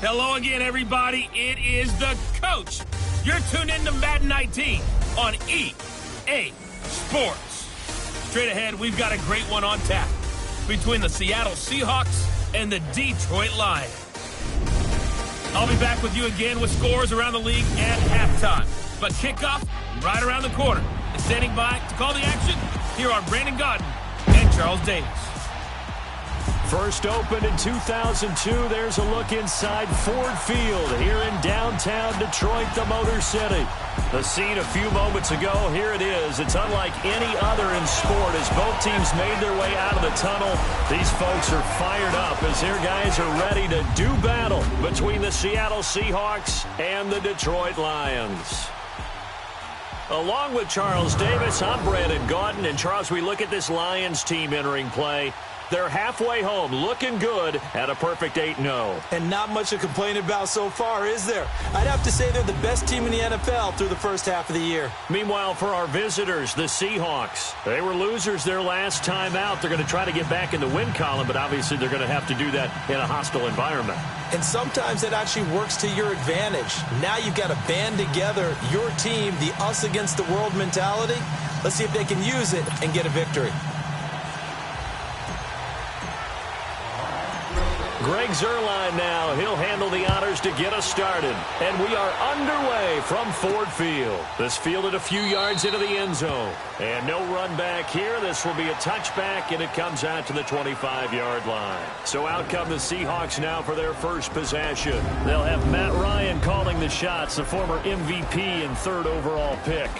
Hello again, everybody. It is the coach. You're tuned into Madden 19 on EA Sports. Straight ahead, we've got a great one on tap between the Seattle Seahawks and the Detroit Lions. I'll be back with you again with scores around the league at halftime. But kickoff right around the corner. And standing by to call the action, here are Brandon Godden and Charles Davis. First opened in 2002, there's a look inside Ford Field here in downtown Detroit, the Motor City. The scene a few moments ago, here it is. It's unlike any other in sport as both teams made their way out of the tunnel. These folks are fired up as their guys are ready to do battle between the Seattle Seahawks and the Detroit Lions. Along with Charles Davis, I'm Brandon Godden. And Charles, we look at this Lions team entering play. They're halfway home, looking good at a perfect 8-0. And not much to complain about so far, is there? I'd have to say they're the best team in the NFL through the first half of the year. Meanwhile, for our visitors, the Seahawks, they were losers their last time out. They're going to try to get back in the win column, but obviously they're going to have to do that in a hostile environment. And sometimes that actually works to your advantage. Now you've got to band together your team, the us against the world mentality. Let's see if they can use it and get a victory. Greg Zuerlein now. He'll handle the honors to get us started. And we are underway from Ford Field. This fielded a few yards into the end zone. And no run back here. This will be a touchback, and it comes out to the 25-yard line. So out come the Seahawks now for their first possession. They'll have Matt Ryan calling the shots, the former MVP and third overall pick.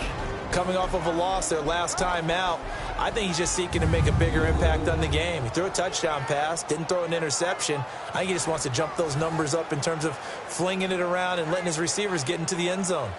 Coming off of a loss their last time out, I think he's just seeking to make a bigger impact on the game. He threw a touchdown pass, didn't throw an interception. I think he just wants to jump those numbers up in terms of flinging it around and letting his receivers get into the end zone.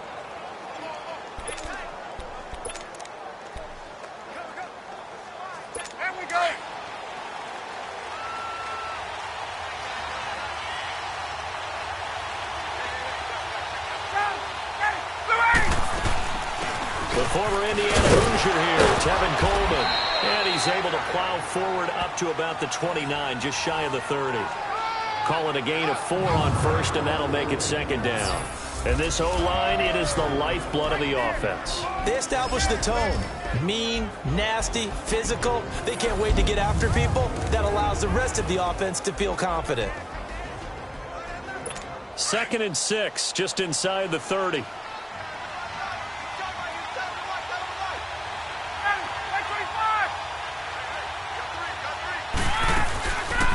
The former Indiana Hoosier here, Tevin Coleman. And he's able to plow forward up to about the 29, just shy of the 30. Calling a gain of 4 on first, and that'll make it second down. And this O-line, it is the lifeblood of the offense. They establish the tone. Mean, nasty, physical. They can't wait to get after people. That allows the rest of the offense to feel confident. 2nd and 6, just inside the 30.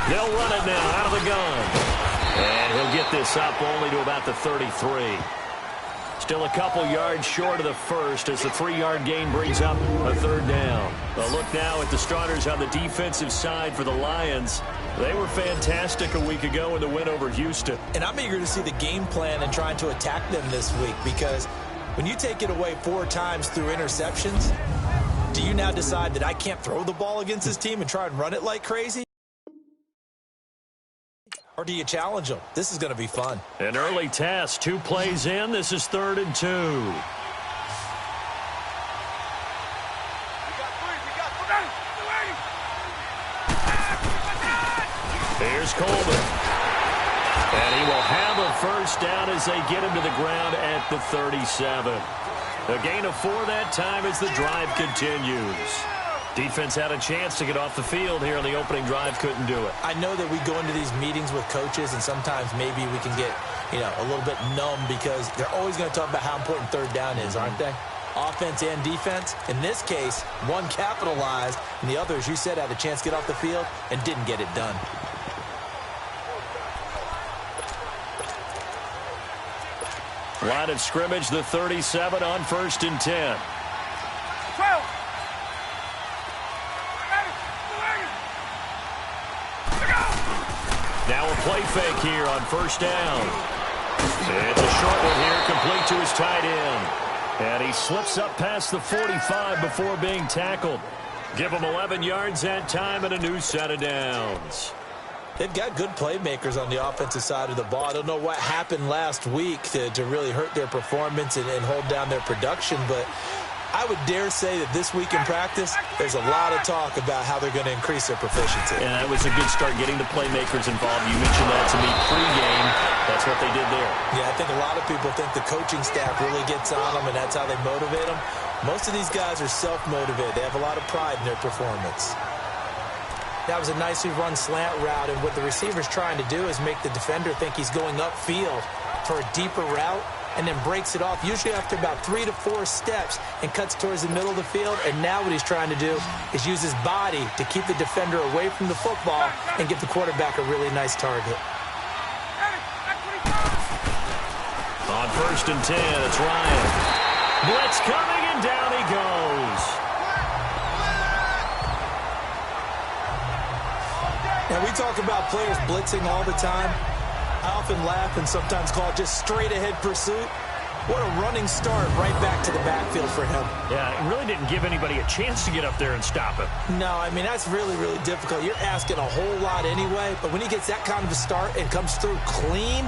They'll run it now out of the gun. And he'll get this up only to about the 33. Still a couple yards short of the first as the 3-yard gain brings up a third down. A look now at the starters on the defensive side for the Lions. They were fantastic a week ago in the win over Houston. And I'm eager to see the game plan and trying to attack them this week, because when you take it away 4 times through interceptions, do you now decide that I can't throw the ball against this team and try and run it like crazy? Or do you challenge them? This is going to be fun. An early test, 2 plays in. This is 3rd and 2. Here's Coleman. And he will have a first down as they get him to the ground at the 37. A gain of 4 that time as the drive continues. Defense had a chance to get off the field here on the opening drive, couldn't do it. I know that we go into these meetings with coaches, and sometimes maybe we can get, a little bit numb because they're always going to talk about how important third down is, aren't they? Offense and defense. In this case, one capitalized, and the other, as you said, had a chance to get off the field and didn't get it done. Line of scrimmage, the 37 on 1st and 10. 12. Now a play fake here on 1st down. It's a short one here, complete to his tight end. And he slips up past the 45 before being tackled. Give him 11 yards that time and a new set of downs. They've got good playmakers on the offensive side of the ball. I don't know what happened last week to really hurt their performance and hold down their production, but I would dare say that this week in practice, there's a lot of talk about how they're going to increase their proficiency. And that was a good start, getting the playmakers involved. You mentioned that to me pregame. That's what they did there. Yeah, I think a lot of people think the coaching staff really gets on them, and that's how they motivate them. Most of these guys are self-motivated. They have a lot of pride in their performance. That was a nicely run slant route, and what the receiver's trying to do is make the defender think he's going upfield for a deeper route, and then breaks it off, usually after about 3 to 4 steps, and cuts towards the middle of the field. And now what he's trying to do is use his body to keep the defender away from the football and give the quarterback a really nice target. On 1st and 10, it's Ryan. Blitz coming, and down he goes. Now, we talk about players blitzing all the time. I often laugh and sometimes call it just straight-ahead pursuit. What a running start right back to the backfield for him. Yeah, it really didn't give anybody a chance to get up there and stop him. No, I mean, that's really, really difficult. You're asking a whole lot anyway, but when he gets that kind of a start and comes through clean,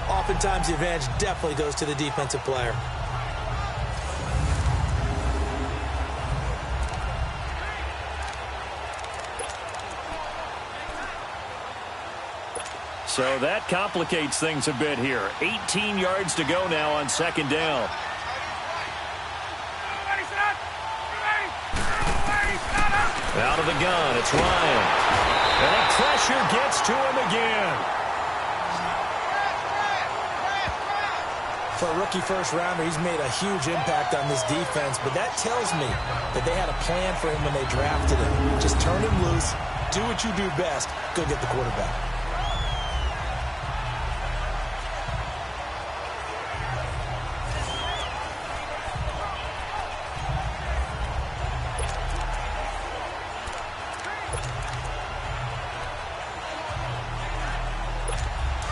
oftentimes the advantage definitely goes to the defensive player. So that complicates things a bit here. 18 yards to go now on 2nd down. Out of the gun, it's Ryan. And the pressure gets to him again. For a rookie first-rounder, he's made a huge impact on this defense, but that tells me that they had a plan for him when they drafted him. Just turn him loose, do what you do best, go get the quarterback.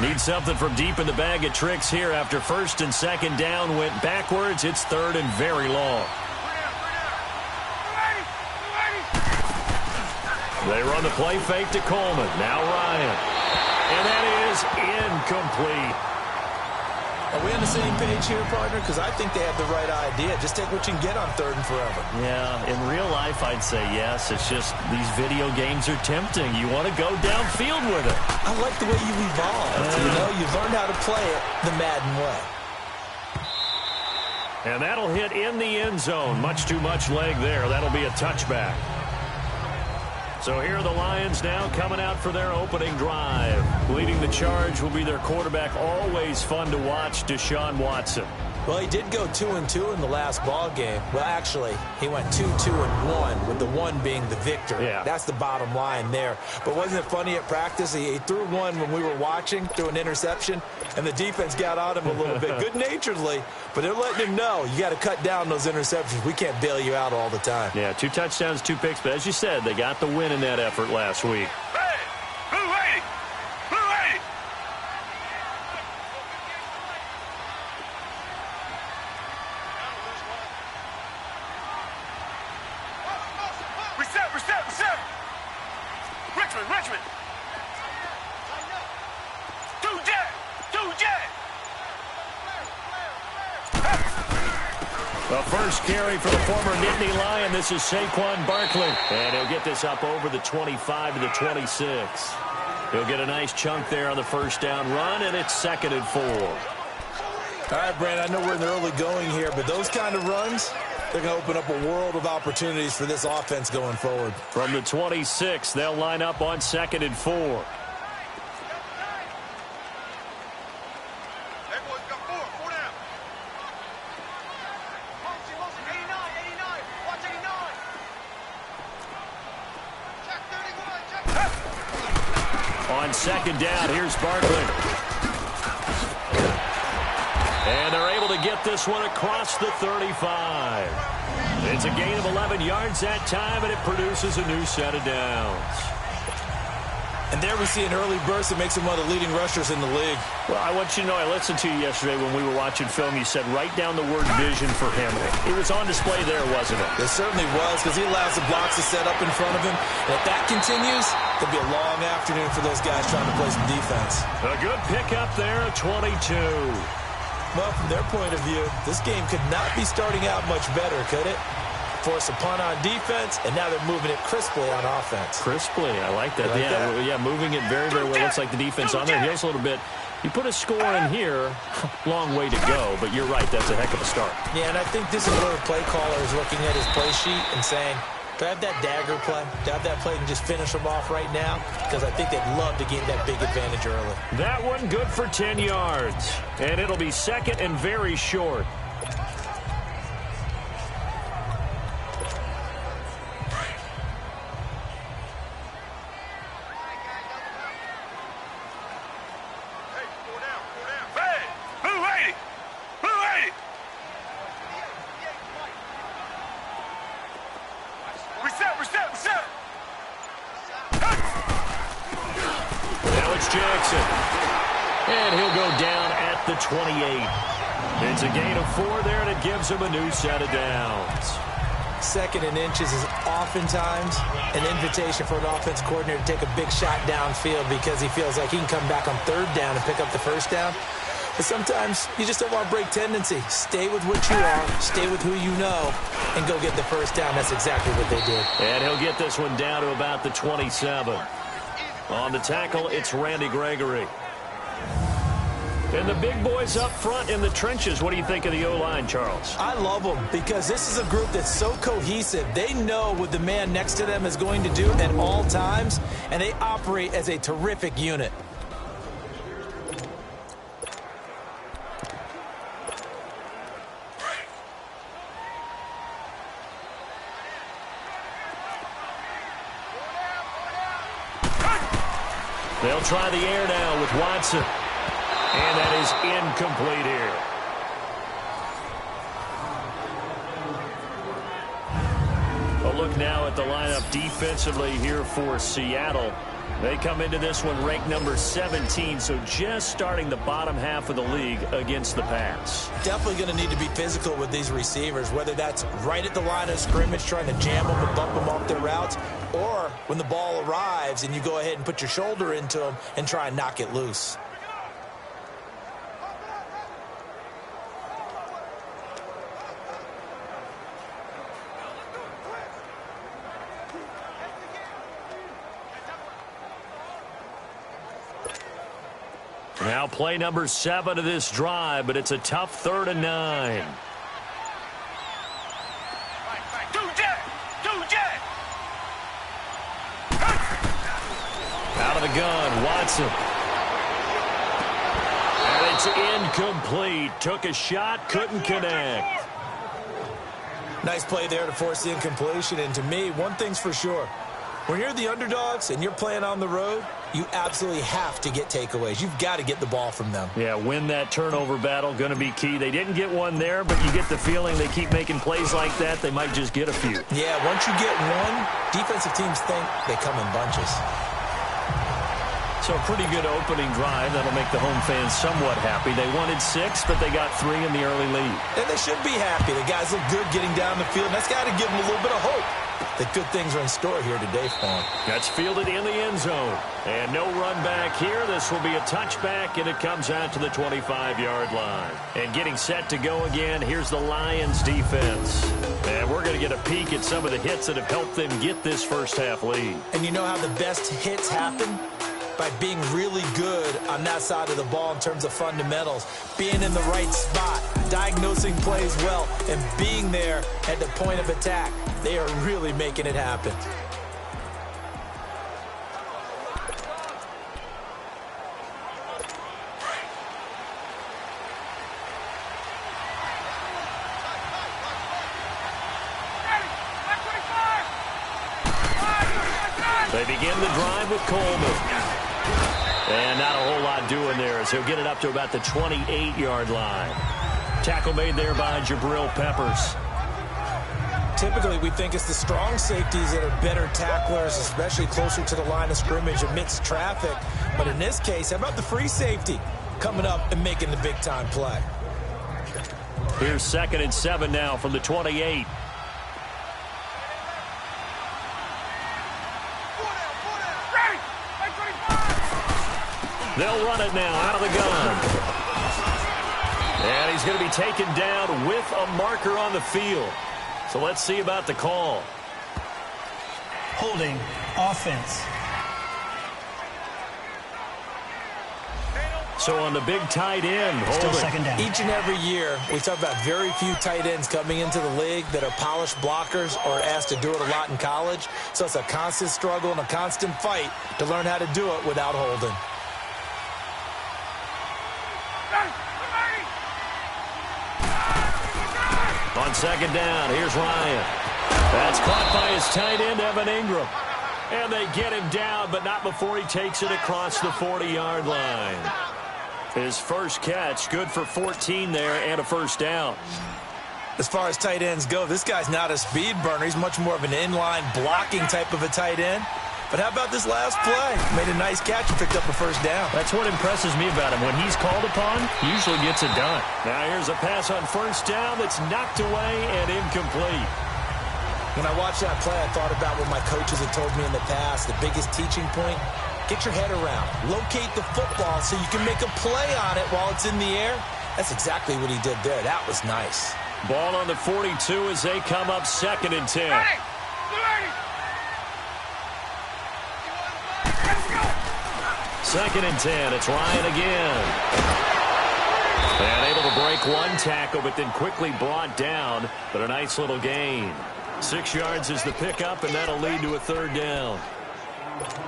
Need something from deep in the bag of tricks here after 1st and 2nd down went backwards. It's 3rd and very long. They run the play fake to Coleman. Now Ryan. And that is incomplete. Are we on the same page here, partner? Because I think they have the right idea. Just take what you can get on 3rd and forever. Yeah, in real life, I'd say yes. It's just these video games are tempting. You want to go downfield with it. I like the way you evolved. You've learned how to play it the Madden way. And that'll hit in the end zone. Much too much leg there. That'll be a touchback. So here are the Lions now coming out for their opening drive. Leading the charge will be their quarterback, always fun to watch, Deshaun Watson. Well, he did go 2-2 in the last ball game. Well, actually, he went 2-2-1, with the 1 being the victor. Yeah. That's the bottom line there. But wasn't it funny at practice? He threw one when we were watching, threw an interception, and the defense got on him a little bit, good-naturedly. But they're letting him know, you got to cut down those interceptions. We can't bail you out all the time. Yeah, 2 touchdowns, 2 picks. But as you said, they got the win in that effort last week. Richmond. The first carry for the former Nittany Lion. This is SaQuon Barkley. And he'll get this up over the 25 to the 26. He'll get a nice chunk there on the first down run, and it's 2nd and 4. All right, Brandon, I know we're in the early going here, but those kind of runs, they're going to open up a world of opportunities for this offense going forward. From the 26, they'll line up on 2nd and 4. On 2nd down, here's Barkley. And they're able to get this one across the 35. It's a gain of 11 yards that time, and it produces a new set of downs. And there we see an early burst that makes him one of the leading rushers in the league. Well, I want you to know, I listened to you yesterday when we were watching film. You said write down the word vision for him. It was on display there, wasn't it? It certainly was, because he allows the blocks to set up in front of him. And if that continues, it'll be a long afternoon for those guys trying to play some defense. A good pickup there, 22. Well, from their point of view, this game could not be starting out much better, could it? Force a punt on defense, and now they're moving it crisply on offense. Crisply, I like that. Yeah, moving it very, very well. Looks like the defense on their heels a little bit. You put a score in here, long way to go, but you're right, that's a heck of a start. Yeah, and I think this is where the play caller is looking at his play sheet and saying, do I have that dagger play? Do I have that play and just finish them off right now? Because I think they'd love to gain that big advantage early. That one good for 10 yards, and it'll be second and very short. And he'll go down at the 28. It's a gain of 4 there, and it gives him a new set of downs. Second and inches is oftentimes an invitation for an offense coordinator to take a big shot downfield because he feels like he can come back on third down and pick up the first down. But sometimes you just don't want to break tendency. Stay with what you are, stay with who you know, and go get the first down. That's exactly what they did. And he'll get this one down to about the 27. On the tackle, it's Randy Gregory. And the big boys up front in the trenches. What do you think of the O-line, Charles? I love them because this is a group that's so cohesive. They know what the man next to them is going to do at all times, and they operate as a terrific unit. They'll try the air now with Watson. And that is incomplete here. A look now at the lineup defensively here for Seattle. They come into this one ranked number 17, so just starting the bottom half of the league against the pass. Definitely going to need to be physical with these receivers, whether that's right at the line of scrimmage trying to jam them and bump them off their routes, or when the ball arrives and you go ahead and put your shoulder into them and try and knock it loose. Now play number 7 of this drive, but it's a tough 3rd and 9. Out of the gun, Watson. And it's incomplete. Took a shot, couldn't connect. Nice play there to force the incompletion. And to me, one thing's for sure. When you're the underdogs and you're playing on the road, you absolutely have to get takeaways. You've got to get the ball from them. Yeah, win that turnover battle, going to be key. They didn't get one there, but you get the feeling they keep making plays like that, they might just get a few. Yeah, once you get one, defensive teams think they come in bunches. So a pretty good opening drive. That'll make the home fans somewhat happy. They wanted 6, but they got 3 in the early lead. And they should be happy. The guys look good getting down the field. That's got to give them a little bit of hope that good things are in store here today for them. That's fielded in the end zone. And no run back here. This will be a touchback, and it comes out to the 25-yard line. And getting set to go again, here's the Lions defense. And we're going to get a peek at some of the hits that have helped them get this first-half lead. And you know how the best hits happen? By being really good on that side of the ball in terms of fundamentals, being in the right spot, diagnosing plays well, and being there at the point of attack. They are really making it happen. They begin the drive with Coleman. And not a whole lot doing there as he'll get it up to about the 28-yard line. Tackle made there by Jabril Peppers. Typically, we think it's the strong safeties that are better tacklers, especially closer to the line of scrimmage amidst traffic. But in this case, how about the free safety coming up and making the big-time play? Here's 2nd and 7 now from the 28. They'll run it now out of the gun. And he's going to be taken down with a marker on the field. So let's see about the call. Holding, offense. So on the big tight end, Still second down. Each and every year, we talk about very few tight ends coming into the league that are polished blockers or asked to do it a lot in college. So it's a constant struggle and a constant fight to learn how to do it without holding. On second down, here's Ryan. That's caught by his tight end, Evan Ingram. And they get him down, but not before he takes it across the 40-yard line. His first catch, good for 14 there and a first down. As far as tight ends go, this guy's not a speed burner. He's much more of an inline blocking type of a tight end. But how about this last play? Made a nice catch and picked up a first down. That's what impresses me about him. When he's called upon, he usually gets it done. Now here's a pass on first down that's knocked away and incomplete. When I watched that play, I thought about what my coaches had told me in the past. The biggest teaching point, get your head around. Locate the football so you can make a play on it while it's in the air. That's exactly what he did there. That was nice. Ball on the 42 as they come up 2nd and 10. Second and 10. It's Ryan again. And able to break one tackle, but then quickly brought down. But a nice little gain. 6 yards is the pickup, and that'll lead to a third down.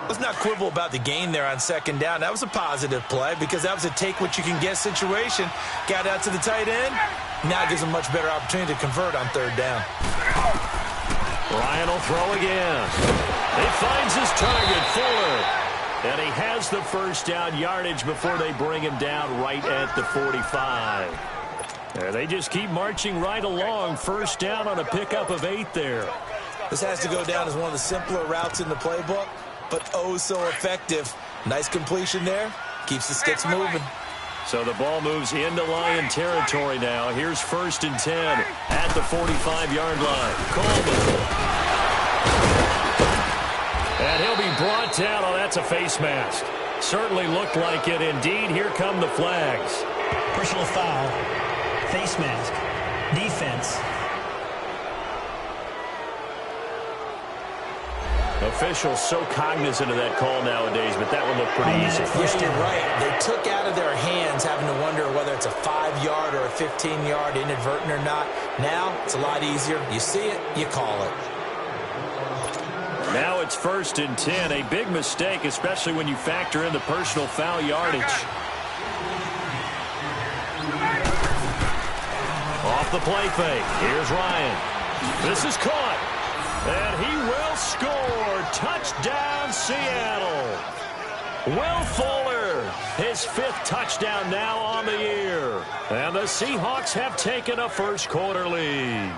Let's not quibble about the gain there on second down. That was a positive play because that was a take-what-you-can-get situation. Got out to the tight end. Now gives him a much better opportunity to convert on third down. Ryan will throw again. He finds his target, Fuller. And he has the first down yardage before they bring him down right at the 45. They just keep marching right along. First down on a pickup of 8 there. This has to go down as one of the simpler routes in the playbook, but oh so effective. Nice completion there. Keeps the sticks moving. So the ball moves into Lion territory now. Here's 1st and 10 at the 45-yard line. Coleman. And he'll be brought down. Oh, that's a face mask. Certainly looked like it. Indeed, here come the flags. Personal foul. Face mask. Defense. Officials so cognizant of that call nowadays, but that one looked pretty easy. Yeah, you're right. They took out of their hands having to wonder whether it's a 5-yard or a 15-yard inadvertent or not. Now, it's a lot easier. You see it, you call it. Now it's 1st and 10. A big mistake, especially when you factor in the personal foul yardage. Off the play fake. Here's Ryan. This is caught. And he will score. Touchdown, Seattle. Will Fuller, his 5th touchdown now on the year. And the Seahawks have taken a first-quarter lead.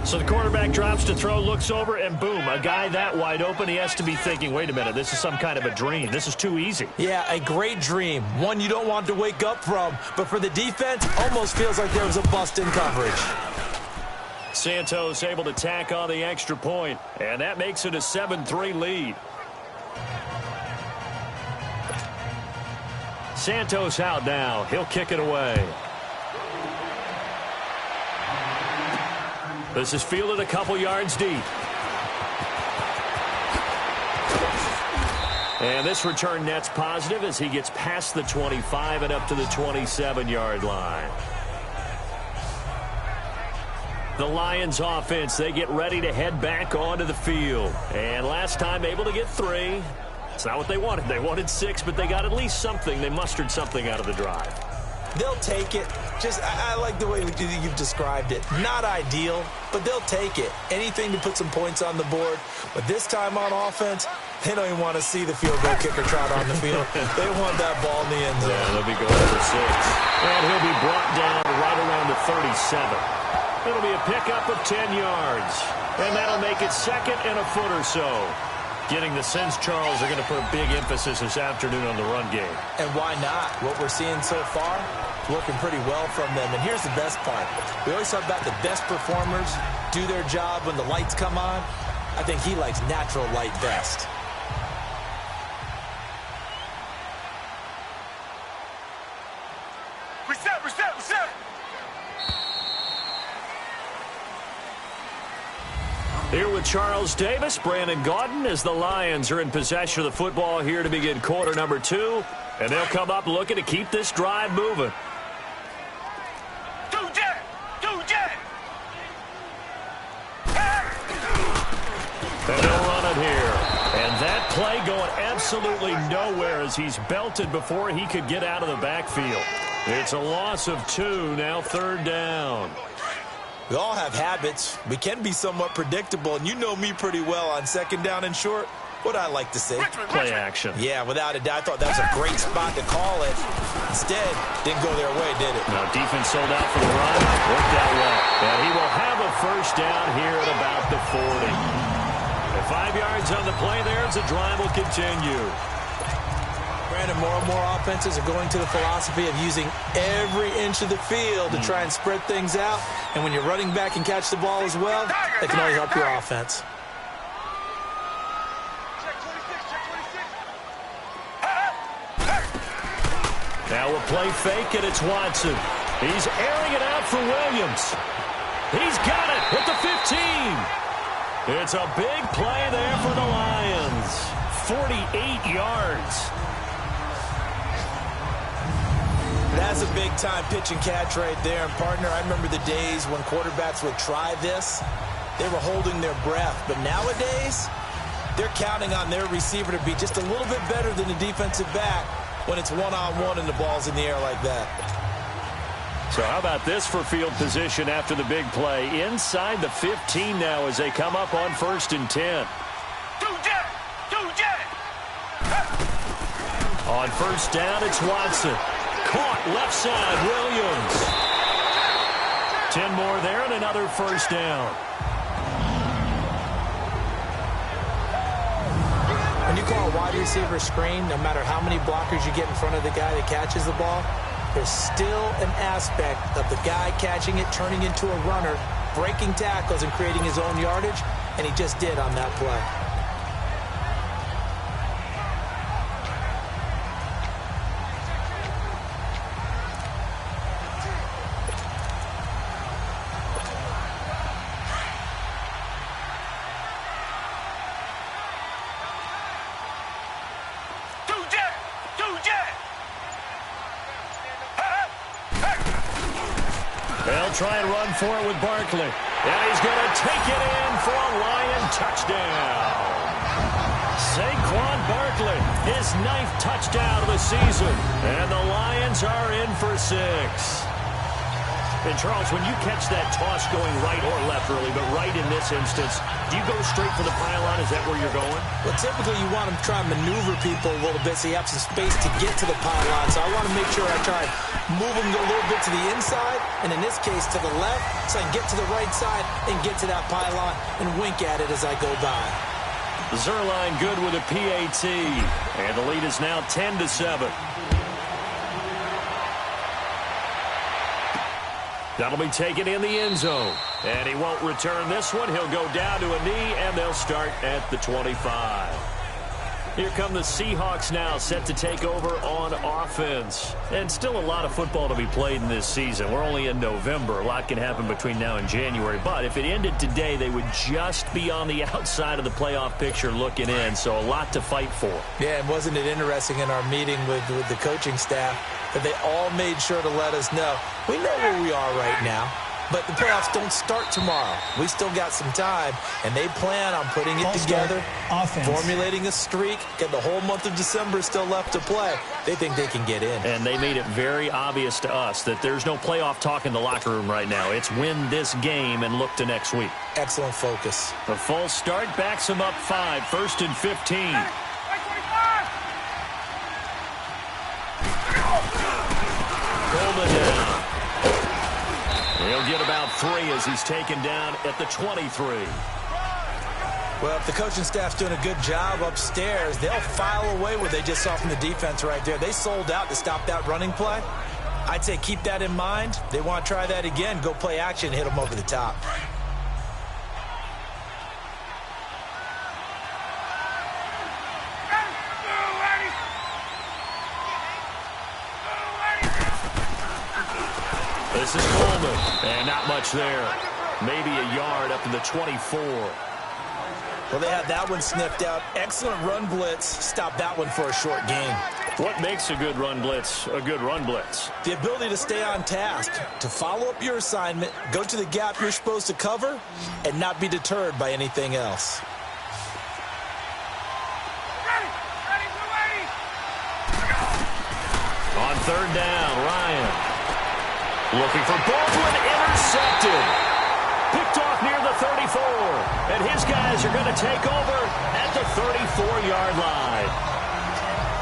So the quarterback drops to throw, looks over, and boom, a guy that wide open, he has to be thinking, wait a minute, this is some kind of a dream. This is too easy. Yeah, a great dream. One you don't want to wake up from. But for the defense, almost feels like there was a bust in coverage. Santos able to tack on the extra point, and that makes it a 7-3 lead. Santos out now. He'll kick it away. This is fielded a couple yards deep. And this return net's positive as he gets past the 25 and up to the 27-yard line. The Lions offense, they get ready to head back onto the field. And last time able to get 3. It's not what they wanted. They wanted 6, but they got at least something. They mustered something out of the drive. They'll take it. I like the way you've described it. Not ideal, but they'll take it. Anything to put some points on the board. But this time on offense, they don't even want to see the field goal kicker trot on the field. They want that ball in the end zone. Yeah, they'll be going for 6. And he'll be brought down right around the 37. It'll be a pickup of 10 yards. And that'll make it 2nd and a foot or so. Getting the sense Charles are going to put a big emphasis this afternoon on the run game. And why not? What we're seeing so far, working pretty well from them. And here's the best part. We always talk about the best performers do their job when the lights come on. I think he likes natural light best. Reset. Here with Charles Davis, Brandon Gaudin, as the Lions are in possession of the football here to begin quarter number 2. And they'll come up looking to keep this drive moving. And they'll run it here. And that play going absolutely nowhere as he's belted before he could get out of the backfield. It's a loss of 2, now 3rd down. We all have habits. We can be somewhat predictable, and you know me pretty well on 2nd down and short. What I like to say. Play action. Yeah, without a doubt. I thought that was a great spot to call it. Instead, didn't go their way, did it? Now, defense sold out for the run. Worked out well. And he will have a 1st down here at about the 40. And 5 yards on the play there as the drive will continue. Brandon, more and more offenses are going to the philosophy of using every inch of the field to try and spread things out. And when you're running back and catch the ball as well, that can only help your offense. Now a play fake, and it's Watson. He's airing it out for Williams. He's got it at the 15. It's a big play there for the Lions. 48 yards. That's a big-time pitch and catch right there. And, partner, I remember the days when quarterbacks would try this. They were holding their breath. But nowadays, they're counting on their receiver to be just a little bit better than the defensive back when it's one-on-one and the ball's in the air like that. So how about this for field position after the big play? Inside the 15 now as they come up on 1st and 10. On 1st down, it's Watson. Caught left side, Williams. 10 more there and another 1st down. When you call a wide receiver screen, no matter how many blockers you get in front of the guy that catches the ball, there's still an aspect of the guy catching it, turning into a runner, breaking tackles and creating his own yardage, and he just did on that play. They'll try and run for it with Barkley. And he's going to take it in for a Lion touchdown. SaQuon Barkley, his 9th touchdown of the season. And the Lions are in for 6. And, Charles, when you catch that toss going right or left really, but right in this instance, do you go straight for the pylon? Is that where you're going? Well, typically you want to try and maneuver people a little bit so you have some space to get to the pylon. So I want to make sure I try and move them a little bit to the inside, and in this case to the left, so I can get to the right side and get to that pylon and wink at it as I go by. Zerline good with a PAT, and the lead is now 10-7. That'll be taken in the end zone. And he won't return this one. He'll go down to a knee, and they'll start at the 25. Here come the Seahawks now, set to take over on offense. And still a lot of football to be played in this season. We're only in November. A lot can happen between now and January. But if it ended today, they would just be on the outside of the playoff picture looking in. So a lot to fight for. Yeah, and wasn't it interesting in our meeting with the coaching staff that they all made sure to let us know, we know where we are right now, but the playoffs don't start tomorrow. We still got some time, and they plan on putting it together, formulating a streak, get the whole month of December still left to play. They think they can get in. And they made it very obvious to us that there's no playoff talk in the locker room right now. It's win this game and look to next week. Excellent focus. The false start backs them up 5, 1st and 15. Golden down. He'll get about 3 as he's taken down at the 23. Well, if the coaching staff's doing a good job upstairs, they'll file away what they just saw from the defense right there. They sold out to stop that running play. I'd say keep that in mind. They want to try that again. Go play action, hit them over the top. This is Coleman, and not much there. Maybe a yard up to the 24. Well, they had that one sniffed out. Excellent run blitz. Stop that one for a short gain. What makes a good run blitz a good run blitz? The ability to stay on task, to follow up your assignment, go to the gap you're supposed to cover, and not be deterred by anything else. On third down, Ryan. Looking for Baldwin, intercepted. Picked off near the 34. And his guys are going to take over at the 34-yard line.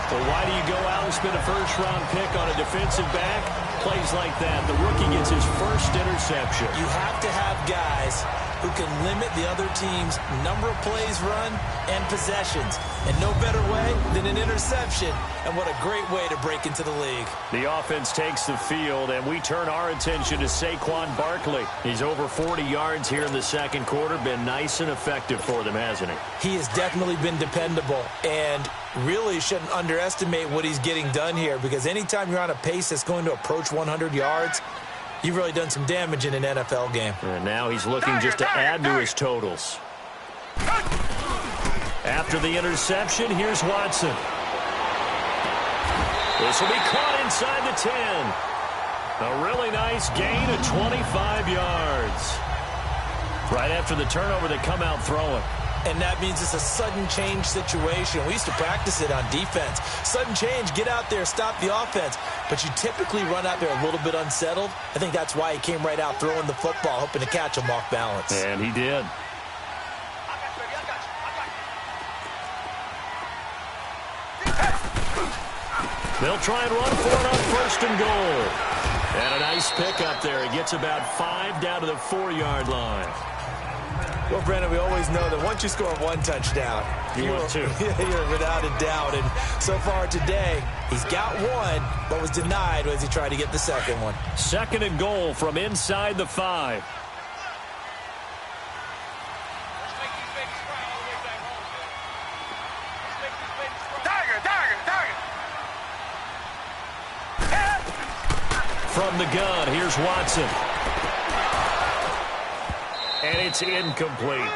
Well, why do you go out and spend a first-round pick on a defensive back? Plays like that. The rookie gets his first interception. You have to have guys who can limit the other team's number of plays run and possessions. And no better way than an interception. And what a great way to break into the league. The offense takes the field, and we turn our attention to SaQuon Barkley. He's over 40 yards here in the second quarter. Been nice and effective for them, hasn't he? He has definitely been dependable. And really shouldn't underestimate what he's getting done here, because anytime you're on a pace that's going to approach 100 yards, you've really done some damage in an NFL game. And now he's looking just to add to his totals. After the interception, here's Watson. This will be caught inside the 10. A really nice gain of 25 yards. Right after the turnover, they come out throwing. And that means it's a sudden change situation. We used to practice it on defense. Sudden change, get out there, stop the offense. But you typically run out there a little bit unsettled. I think that's why he came right out throwing the football, hoping to catch him off balance. And he did. They'll try and run for it on first and goal. And a nice pick up there. He gets about 5 down to the 4-yard line. Well, Brandon, we always know that once you score one touchdown, you want two. You're without a doubt. And so far today, he's got one, but was denied as he tried to get the second one. Second and goal from inside the 5. From the gun, here's Watson. And it's incomplete.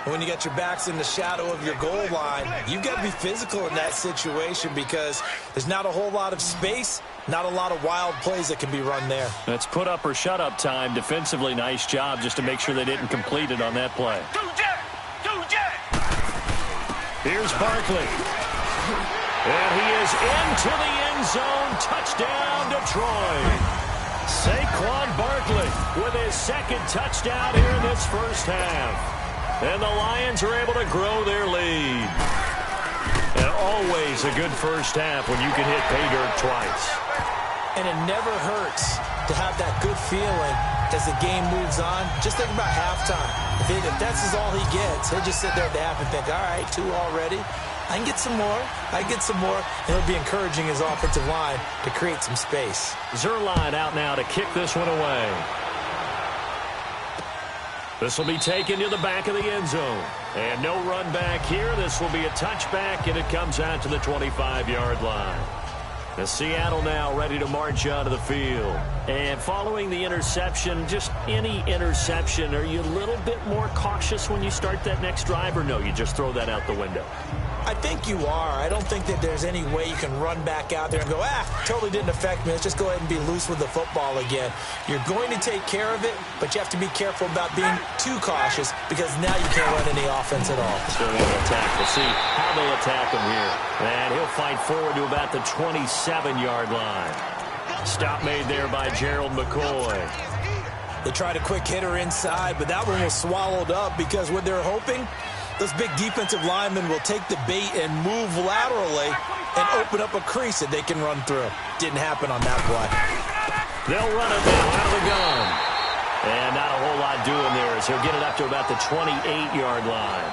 When you got your backs in the shadow of your goal line, you've got to be physical in that situation, because there's not a whole lot of space, not a lot of wild plays that can be run there. That's put up or shut up time. Defensively, nice job just to make sure they didn't complete it on that play. Here's Barkley. And he is into the end zone. Touchdown, Detroit. SaQuon Barkley with his second touchdown here in this first half. And the Lions are able to grow their lead. And always a good first half when you can hit pay dirt twice. And it never hurts to have that good feeling as the game moves on. Just think about halftime. If that's all he gets, he'll just sit there at the half and think, all right, 2 already. I can get some more. I can get some more. And he'll be encouraging his offensive line to create some space. Zuerlein out now to kick this one away. This will be taken to the back of the end zone. And no run back here. This will be a touchback, and it comes out to the 25-yard line. The Seattle now ready to march onto the field. And following the interception, just any interception, are you a little bit more cautious when you start that next drive, or no, you just throw that out the window? I think you are. I don't think that there's any way you can run back out there and go, totally didn't affect me. Let's just go ahead and be loose with the football again. You're going to take care of it, but you have to be careful about being too cautious, because now you can't run any offense at all. So they'll attack. We'll see how they'll attack him here. And he'll fight forward to about the 27-yard line. Stop made there by Gerald McCoy. They tried a quick hitter inside, but that one was swallowed up, because what they're hoping, those big defensive linemen will take the bait and move laterally and open up a crease that they can run through. Didn't happen on that play. They'll run it now out of the gun. And not a whole lot doing there, as he'll get it up to about the 28-yard line.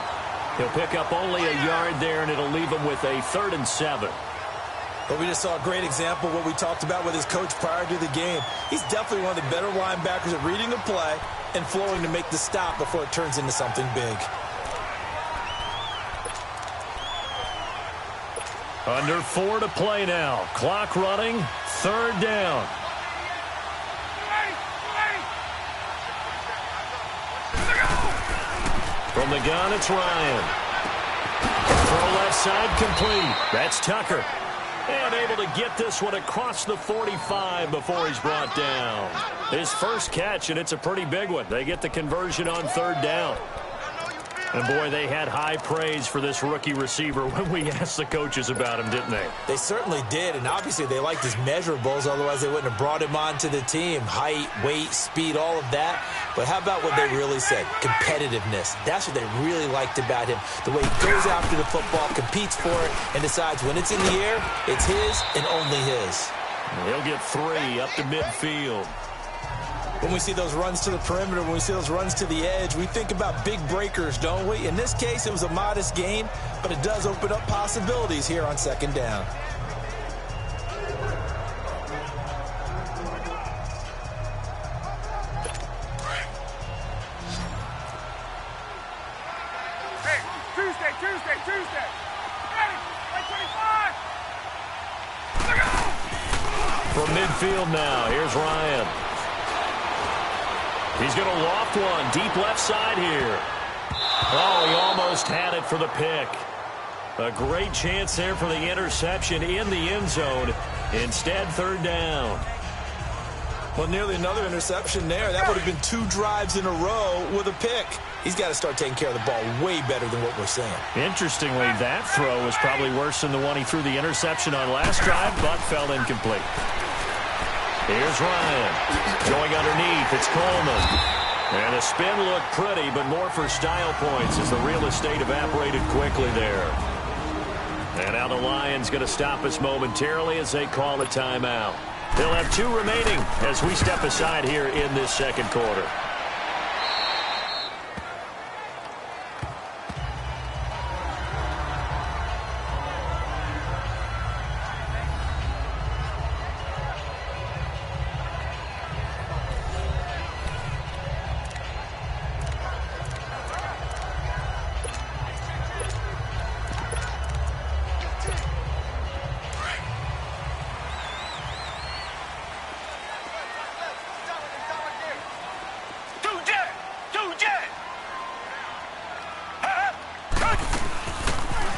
He'll pick up only a yard there, and it'll leave him with a 3rd and 7. But we just saw a great example of what we talked about with his coach prior to the game. He's definitely one of the better linebackers at reading a play and flowing to make the stop before it turns into something big. Under 4 to play now. Clock running. 3rd down. From the gun, it's Ryan. Throw left side complete. That's Tucker. And able to get this one across the 45 before he's brought down. His first catch, and it's a pretty big one. They get the conversion on third down. And, boy, they had high praise for this rookie receiver when we asked the coaches about him, didn't they? They certainly did, and obviously they liked his measurables. Otherwise, they wouldn't have brought him onto the team. Height, weight, speed, all of that. But how about what they really said? Competitiveness. That's what they really liked about him. The way he goes after the football, competes for it, and decides when it's in the air, it's his and only his. He'll get 3 up to midfield. When we see those runs to the perimeter, when we see those runs to the edge, we think about big breakers, don't we? In this case, it was a modest gain, but it does open up possibilities here on second down. Hey, Tuesday. Ready, 25. From midfield now, here's Ryan. He's going to loft one deep left side here. Oh, he almost had it for the pick. A great chance there for the interception in the end zone. Instead, third down. Well, nearly another interception there. That would have been 2 drives in a row with a pick. He's got to start taking care of the ball way better than what we're seeing. Interestingly, That throw was probably worse than the one he threw the interception on last drive, but fell incomplete. Here's Ryan. Going underneath, it's Coleman. And the spin looked pretty, but more for style points as the real estate evaporated quickly there. And now the Lions going to stop us momentarily as they call a timeout. They'll have 2 remaining as we step aside here in this second quarter.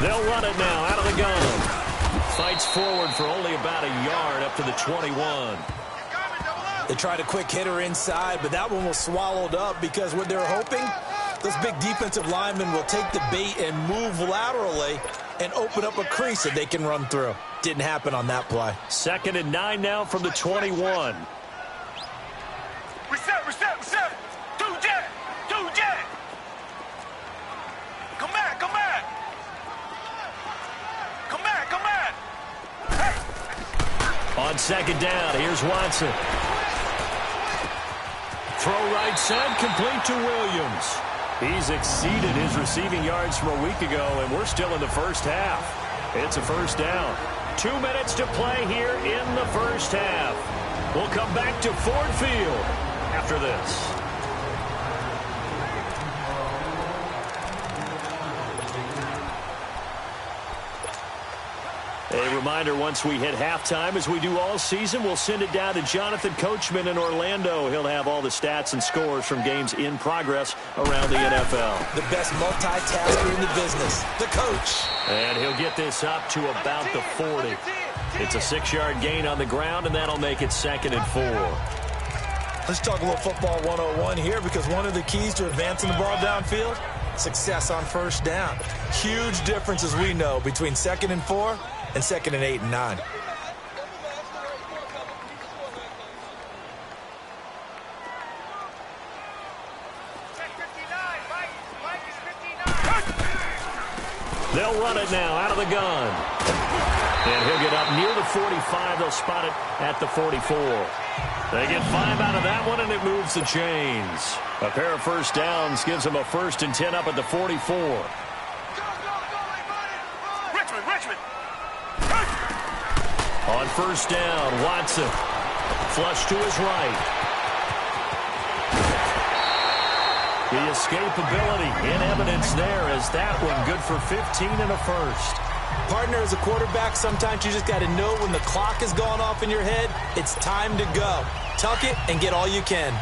They'll run it now out of the gun. Fights forward for only about a yard up to the 21. They tried a quick hitter inside, but that one was swallowed up because what they're hoping, those big defensive linemen will take the bait and move laterally and open up a crease that they can run through. Didn't happen on that play. 2nd and 9 now from the 21. Reset. 2 jet. Come back. Hey. On 2nd down, here's Watson. Throw right side, complete to Williams. He's exceeded his receiving yards from a week ago, and we're still in the first half. It's a first down. 2 minutes to play here in the first half. We'll come back to Ford Field after this. A reminder, once we hit halftime, as we do all season, we'll send it down to Jonathan Coachman in Orlando. He'll have all the stats and scores from games in progress around the NFL. The best multitasker in the business, the coach. And he'll get this up to about the 40. It's a 6-yard gain on the ground, and that'll make it 2nd and 4. Let's talk a little football 101 here, because one of the keys to advancing the ball downfield, success on first down. Huge difference, as we know, between 2nd and 4 and 2nd and 8 and 9. They'll run it now out of the gun. And he'll get up near the 45. They'll spot it at the 44. They get 5 out of that one, and it moves the chains. A pair of first downs gives them a 1st and 10 up at the 44. Richmond. On first down, Watson. Flush to his right. The escapability in evidence there as that one good for 15 and a 1st. Partner, as a quarterback, sometimes you just got to know when the clock is going off in your head, it's time to go. Tuck it and get all you can.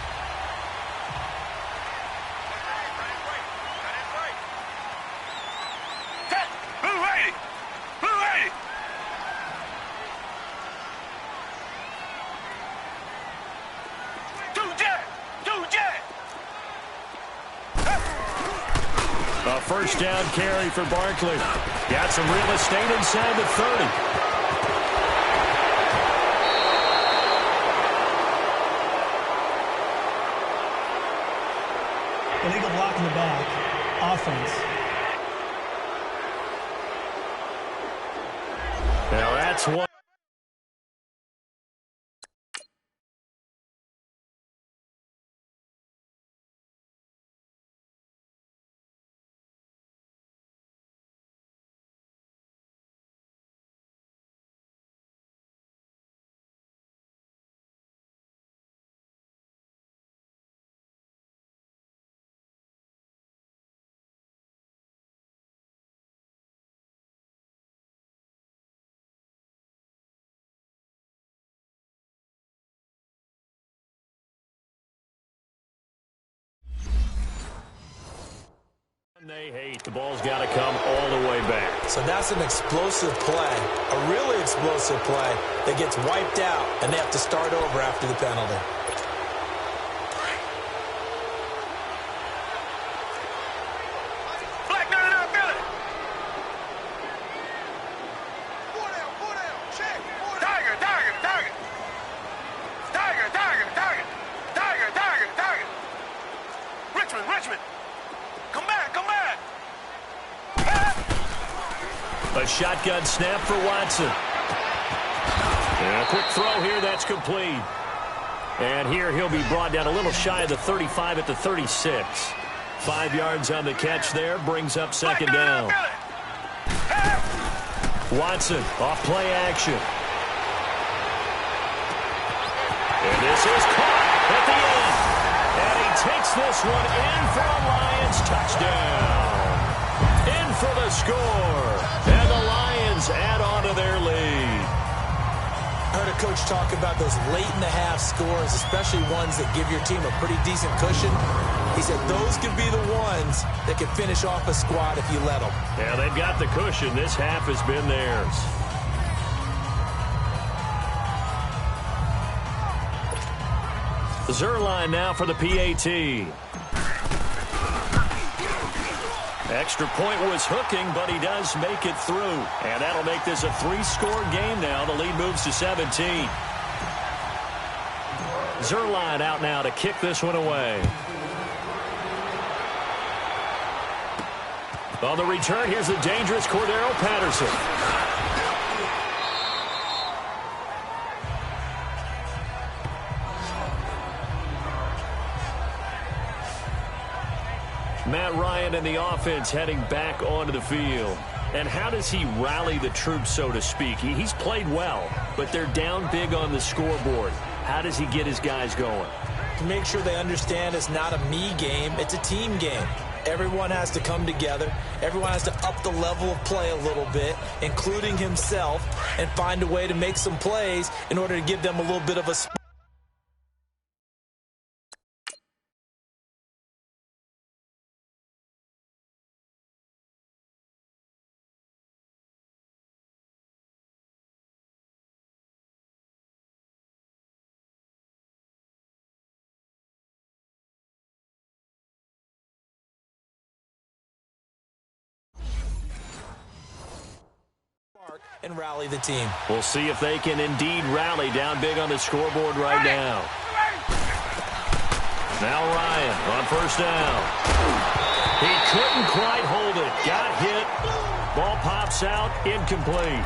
A first down carry for Barkley. Got some real estate inside the 30. Illegal block in the back. Offense. Now that's one. They hate. The ball's got to come all the way back. So that's an explosive play, a really explosive play that gets wiped out, and they have to start over after the penalty. Black, no, Billy. Four down, check. Tiger. Richmond. Come back. A shotgun snap for Watson. And a quick throw here, that's complete. And here he'll be brought down a little shy of the 35 at the 36. 5 yards on the catch there, brings up second down. Watson, off play action. And this is caught at the end. And he takes this one in for a Lions touchdown. In for the score. And the Lions add on to their lead. I heard a coach talk about those late-in-the-half scores, especially ones that give your team a pretty decent cushion. He said those could be the ones that could finish off a squad if you let them. Yeah, they've got the cushion. This half has been theirs. Zerline now for the PAT. Extra point was hooking, but he does make it through. And that'll make this a 3-score game now. The lead moves to 17. Zerline out now to kick this one away. On the return, here's the dangerous Cordero Patterson. Matt Ryan and the offense heading back onto the field. And how does he rally the troops, so to speak? He's played well, but they're down big on the scoreboard. How does he get his guys going? To make sure they understand it's not a me game, it's a team game. Everyone has to come together. Everyone has to up the level of play a little bit, including himself, and find a way to make some plays in order to give them a little bit of a spark. And rally the team. We'll see if they can indeed rally down big on the scoreboard right now. Now Ryan on first down. He couldn't quite hold it. Got hit. Ball pops out. Incomplete.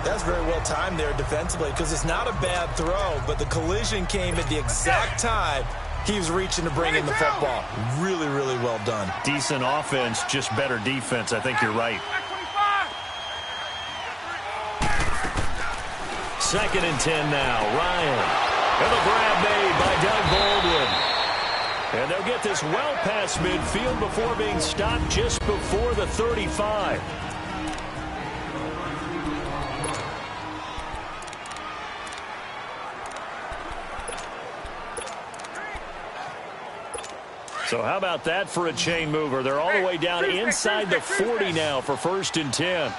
That's very well timed there defensively because it's not a bad throw, but the collision came at the exact time he was reaching to bring in the football. Really, really well done. Decent offense, just better defense. I think you're right. 2nd and 10 now. Ryan. And the grab made by Doug Baldwin. And they'll get this well past midfield before being stopped just before the 35. So how about that for a chain mover? They're all the way down inside the 40 now for 1st and 10.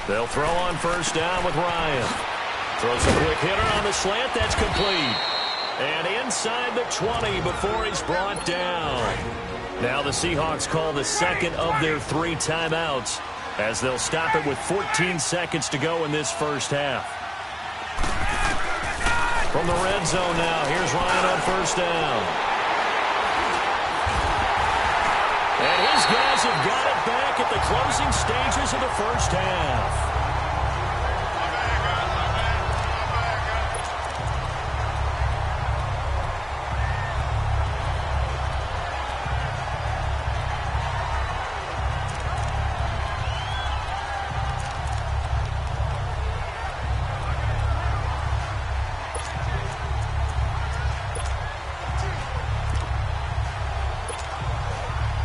They'll throw on first down with Ryan. Throws a quick hitter on the slant. That's complete. And inside the 20 before he's brought down. Now the Seahawks call the second of their 3 timeouts as they'll stop it with 14 seconds to go in this first half. From the red zone now, here's Ryan on first down. And his guys have got it back at the closing stages of the first half.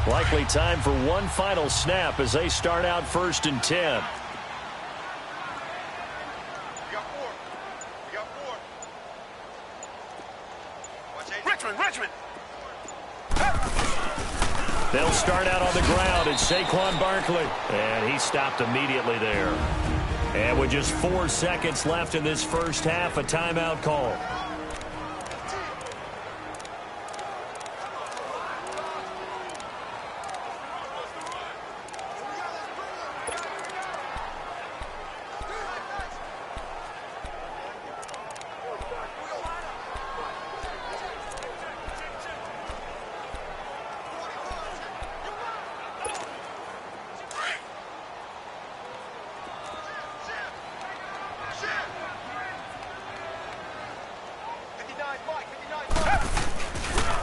Likely time for one final snap as they start out 1st and 10. Richmond. They'll start out on the ground. It's SaQuon Barkley. And he stopped immediately there. And with just 4 seconds left in this first half, a timeout call.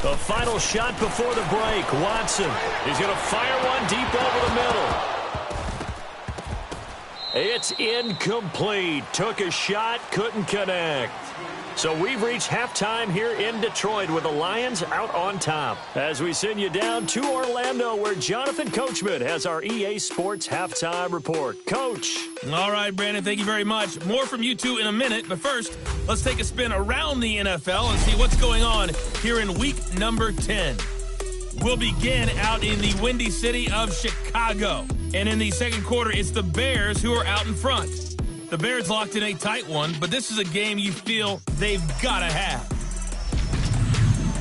The final shot before the break. Watson. He's going to fire one deep over the middle. It's incomplete. Took a shot, couldn't connect. So we've reached halftime here in Detroit with the Lions out on top. As we send you down to Orlando where Jonathan Coachman has our EA Sports halftime report. Coach. All right, Brandon, thank you very much. More from you two in a minute, but first, let's take a spin around the NFL and see what's going on here in week number 10. We'll begin out in the windy city of Chicago. And in the second quarter, it's the Bears who are out in front. The Bears locked in a tight one, but this is a game you feel they've got to have.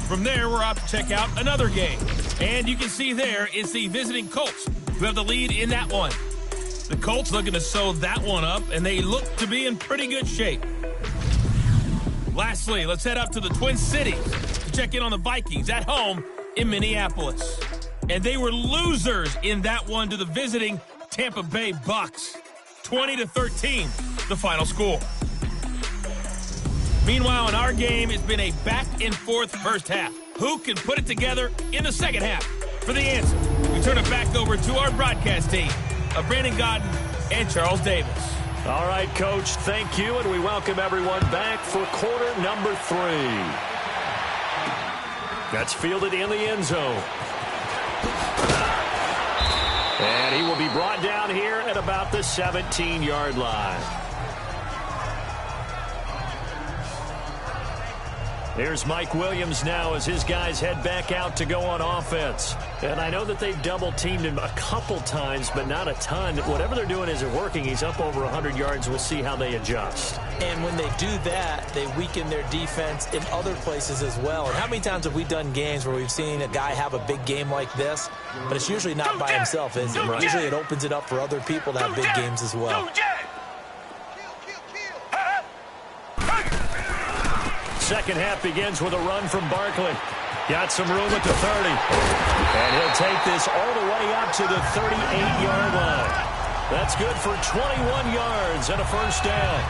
From there, we're off to check out another game. And you can see there, it's the visiting Colts who have the lead in that one. The Colts looking to sew that one up, and they look to be in pretty good shape. Lastly, let's head up to the Twin Cities to check in on the Vikings at home in Minneapolis. And they were losers in that one to the visiting Tampa Bay Bucks. 20-13, the final score. Meanwhile, in our game, it's been a back-and-forth first half. Who can put it together in the second half? For the answer, we turn it back over to our broadcast team of Brandon Godden and Charles Davis. All right, Coach, thank you, and we welcome everyone back for quarter number 3. That's fielded in the end zone. And he will be brought down here at about the 17-yard line. Here's Mike Williams now as his guys head back out to go on offense. And I know that they've double-teamed him a couple times, but not a ton. Whatever they're doing isn't working. He's up over 100 yards. We'll see how they adjust. And when they do that, they weaken their defense in other places as well. And how many times have we done games where we've seen a guy have a big game like this, but it's usually not by himself, is it? Right. Usually it opens it up for other people to have big games as well. Second half begins with a run from Barkley. Got some room at the 30. And he'll take this all the way up to the 38-yard line. That's good for 21 yards and a first down.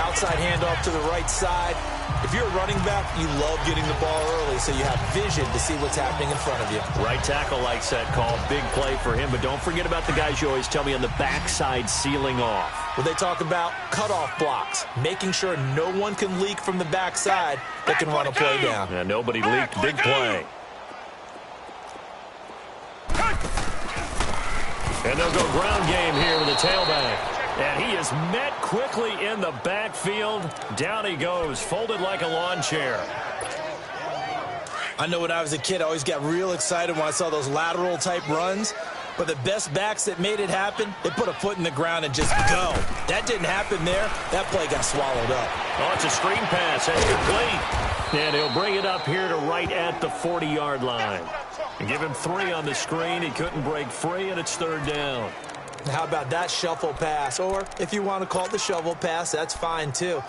Outside handoff to the right side. If you're a running back, you love getting the ball early so you have vision to see what's happening in front of you. Right tackle likes that call. Big play for him. But don't forget about the guys you always tell me on the backside sealing off. Well, they talk about cutoff blocks, making sure no one can leak from the backside that can run a play down. And nobody leaked. Big play. And they'll go ground game here with the tailback. And he is met quickly in the backfield. Down he goes, folded like a lawn chair. I know when I was a kid, I always got real excited when I saw those lateral-type runs. But the best backs that made it happen, they put a foot in the ground and just go. That didn't happen there. That play got swallowed up. Oh, it's a screen pass. That's complete. And he'll bring it up here to right at the 40-yard line. And give him 3 on the screen. He couldn't break free, and it's 3rd down. How about that shuffle pass? Or if you want to call it the shovel pass, that's fine too.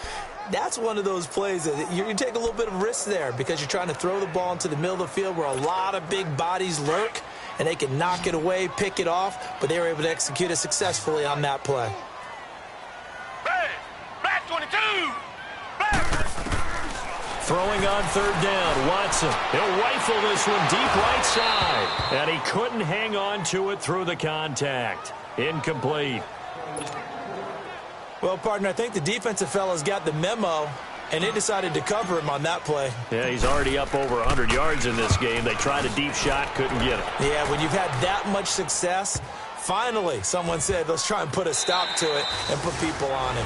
That's one of those plays that you take a little bit of risk there because you're trying to throw the ball into the middle of the field where a lot of big bodies lurk, and they can knock it away, pick it off, but they were able to execute it successfully on that play. Black 22! Black! Throwing on 3rd down, Watson. He'll rifle this one deep right side. And he couldn't hang on to it through the contact. Incomplete. Well, partner, I think the defensive fellas got the memo, and they decided to cover him on that play. Yeah, he's already up over 100 yards in this game. They tried a deep shot, couldn't get it. Yeah, when you've had that much success, finally someone said, let's try and put a stop to it and put people on him.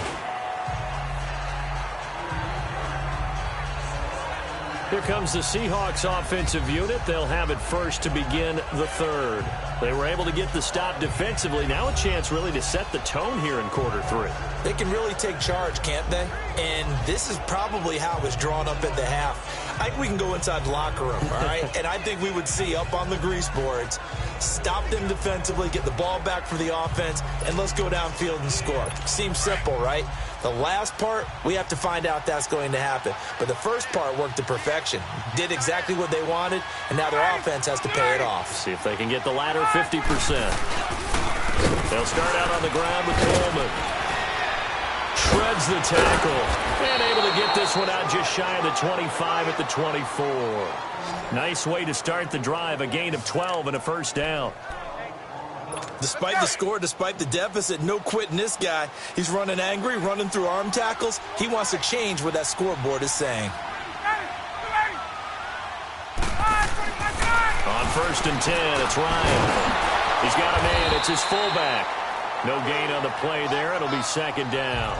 Here comes the Seahawks offensive unit. They'll have it first to begin the 3rd. They were able to get the stop defensively. Now a chance really to set the tone here in quarter 3. They can really take charge, can't they? And this is probably how it was drawn up at the half. I think we can go inside the locker room, all right? And I think we would see up on the grease boards, stop them defensively, get the ball back for the offense, and let's go downfield and score. Seems simple, right? The last part, we have to find out that's going to happen. But the first part worked to perfection. Did exactly what they wanted, and now their offense has to pay it off. See if they can get the latter 50%. They'll start out on the ground with Coleman. Shreds the tackle. And able to get this one out just shy of the 25 at the 24. Nice way to start the drive. A gain of 12 and a 1st down. Despite the score, despite the deficit, no quitting this guy. He's running angry, running through arm tackles. He wants to change what that scoreboard is saying. On 1st and 10, it's Ryan. He's got a man. It's his fullback. No gain on the play there. It'll be 2nd down.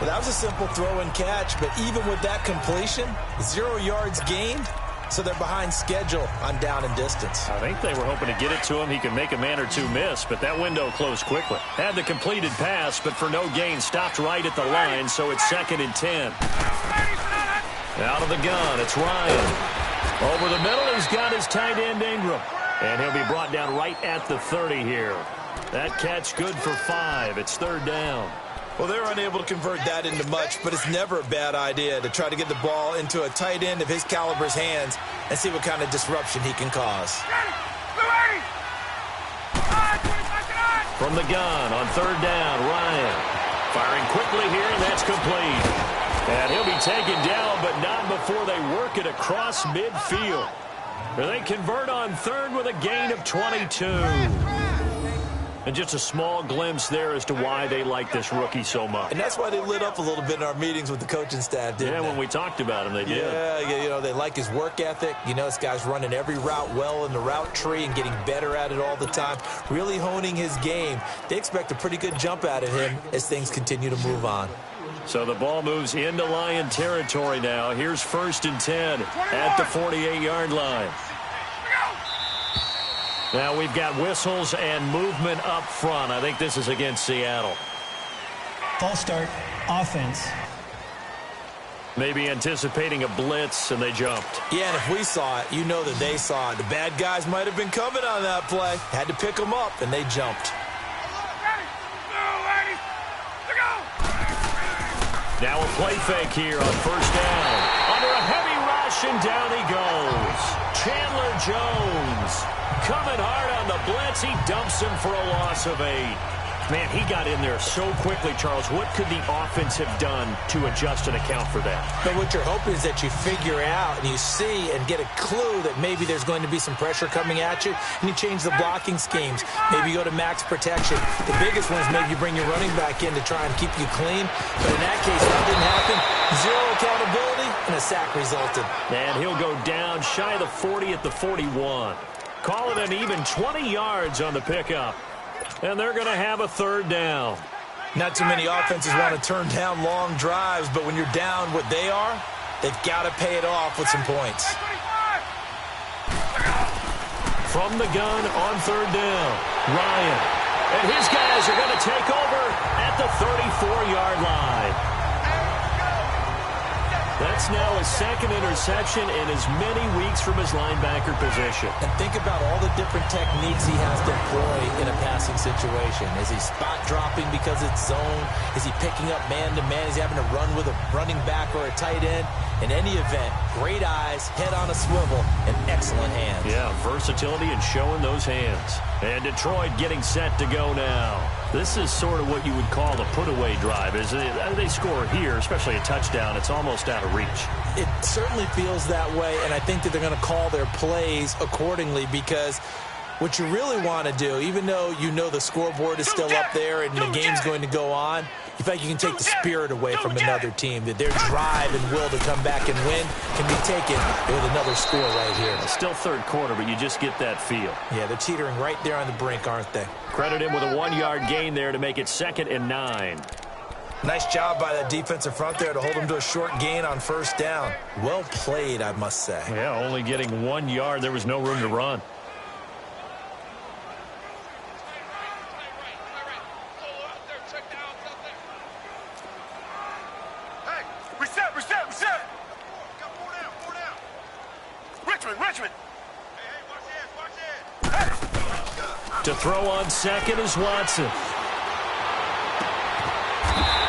Well, that was a simple throw and catch, but even with that completion, 0 yards gained. So they're behind schedule on down and distance. I think they were hoping to get it to him. He could make a man or two miss, but that window closed quickly. Had the completed pass, but for no gain, stopped right at the line, so it's 2nd and 10. Out of the gun, it's Ryan. Over the middle, he's got his tight end Ingram. And he'll be brought down right at the 30 here. That catch good for 5. It's 3rd down. Well, they're unable to convert that into much, but it's never a bad idea to try to get the ball into a tight end of his caliber's hands and see what kind of disruption he can cause. From the gun on 3rd down, Ryan. Firing quickly here, and that's complete. And he'll be taken down, but not before they work it across midfield. They convert on 3rd with a gain of 22. And just a small glimpse there as to why they like this rookie so much. And that's why they lit up a little bit in our meetings with the coaching staff, didn't they? Yeah, when we talked about him, they did. Yeah, you know, they like his work ethic. You know, this guy's running every route well in the route tree and getting better at it all the time, really honing his game. They expect a pretty good jump out of him as things continue to move on. So the ball moves into Lion territory now. Here's 1st and 10 at the 48-yard line. Now we've got whistles and movement up front. I think this is against Seattle. False start, offense. Maybe anticipating a blitz, and they jumped. Yeah, and if we saw it, you know that they saw it. The bad guys might have been coming on that play. Had to pick them up, and they jumped. Now a play fake here on 1st down. Under a heavy rush, and down he goes. Chandler Jones. Coming hard on the blitz. He dumps him for a loss of 8. Man, he got in there so quickly, Charles. What could the offense have done to adjust and account for that? But what you're hoping is that you figure out and you see and get a clue that maybe there's going to be some pressure coming at you, and you change the blocking schemes. Maybe you go to max protection. The biggest one is maybe you bring your running back in to try and keep you clean. But in that case, that didn't happen. 0 accountability, and a sack resulted. And he'll go down shy of the 40 at the 41. Call it an even 20 yards on the pickup. And they're going to have a 3rd down. Not too many offenses want to turn down long drives, but when you're down what they are, they've got to pay it off with some points. From the gun on 3rd down, Ryan. And his guys are going to take over at the 34-yard line. That's now his second interception in as many weeks from his linebacker position. And think about all the different techniques he has to employ in a passing situation. Is he spot dropping because it's zone? Is he picking up man-to-man? Is he having to run with a running back or a tight end? In any event, great eyes, head on a swivel, and excellent hands. Yeah, versatility and showing those hands. And Detroit getting set to go now. This is sort of what you would call a put-away drive. As they score here, especially a touchdown, it's almost out of reach. It certainly feels that way, and I think that they're going to call their plays accordingly because what you really want to do, even though you know the scoreboard is still up there and the game's going to go on, you feel like you can take the spirit away from another team, that their drive and will to come back and win can be taken with another score right here. It's still third quarter, but you just get that feel. Yeah, they're teetering right there on the brink, aren't they? Credit him with a 1-yard gain there to make it 2nd and 9. Nice job by that defensive front there to hold him to a short gain on first down. Well played, I must say. Yeah, only getting 1 yard. There was no room to run. To throw on second is Watson.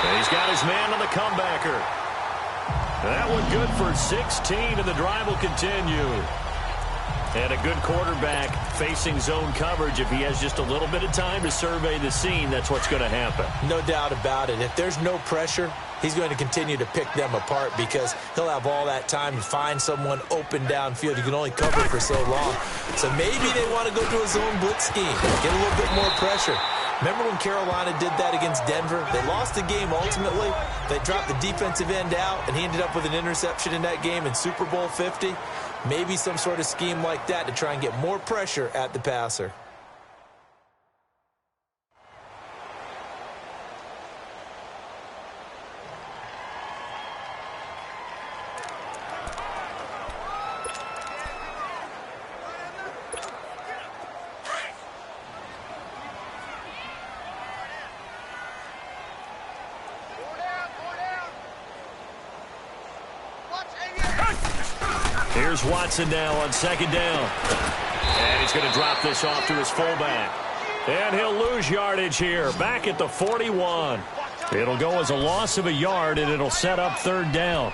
And he's got his man on the comebacker. That one good for 16, and the drive will continue. And a good quarterback facing zone coverage. If he has just a little bit of time to survey the scene, that's what's going to happen. No doubt about it. If there's no pressure, he's going to continue to pick them apart because he'll have all that time to find someone open downfield. You can only cover for so long. So maybe they want to go to a zone blitz scheme, get a little bit more pressure. Remember when Carolina did that against Denver? They lost the game ultimately. They dropped the defensive end out, and he ended up with an interception in that game in Super Bowl 50. Maybe some sort of scheme like that to try and get more pressure at the passer. Here's Watson now on 2nd down. And he's going to drop this off to his fullback. And he'll lose yardage here, back at the 41. It'll go as a loss of a yard, and it'll set up 3rd down.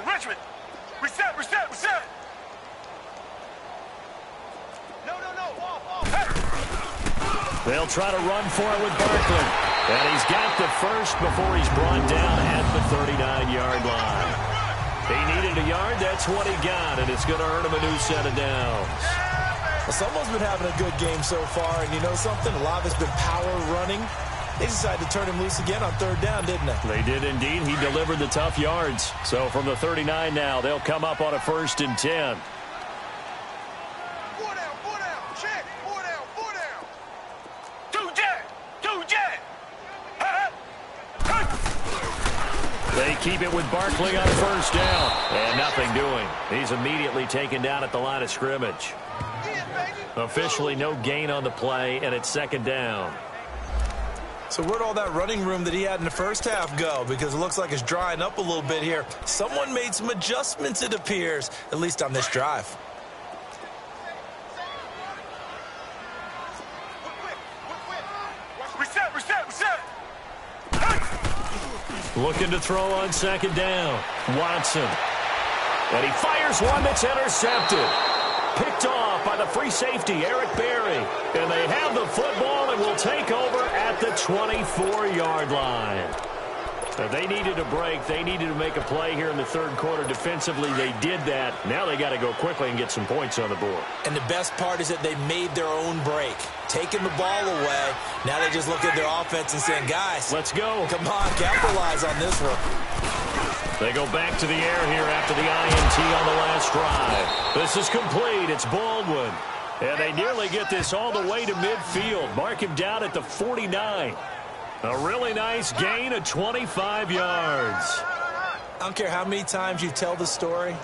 Richmond. Reset. They'll try to run for it with Barkley. And he's got the first before he's brought down at the 39-yard line. He needed a yard. That's what he got, and it's going to earn him a new set of downs. Well, someone's been having a good game so far, and you know something? A lot of it's been power running. They decided to turn him loose again on 3rd down, didn't they? They did indeed. He delivered the tough yards. So from the 39 now, they'll come up on a 1st and 10. They keep it with Barkley on 1st down. And nothing doing. He's immediately taken down at the line of scrimmage. Officially no gain on the play, and it's 2nd down. So where'd all that running room that he had in the first half go? Because it looks like it's drying up a little bit here. Someone made some adjustments, it appears, at least on this drive. Reset. Looking to throw on 2nd down. Watson. And he fires one that's intercepted. Picked off by the free safety, Eric Berry. And they have the football and will take over at the 24-yard line. They needed a break. They needed to make a play here in the 3rd quarter. Defensively, they did that. Now they got to go quickly and get some points on the board. And the best part is that they made their own break. Taking the ball away. Now they just look at their offense and saying, guys, let's go. Come on, capitalize on this one. They go back to the air here after the INT on the last drive. This is complete. It's Baldwin. And they nearly get this all the way to midfield. Mark him down at the 49. A really nice gain of 25 yards. I don't care how many times you tell the story,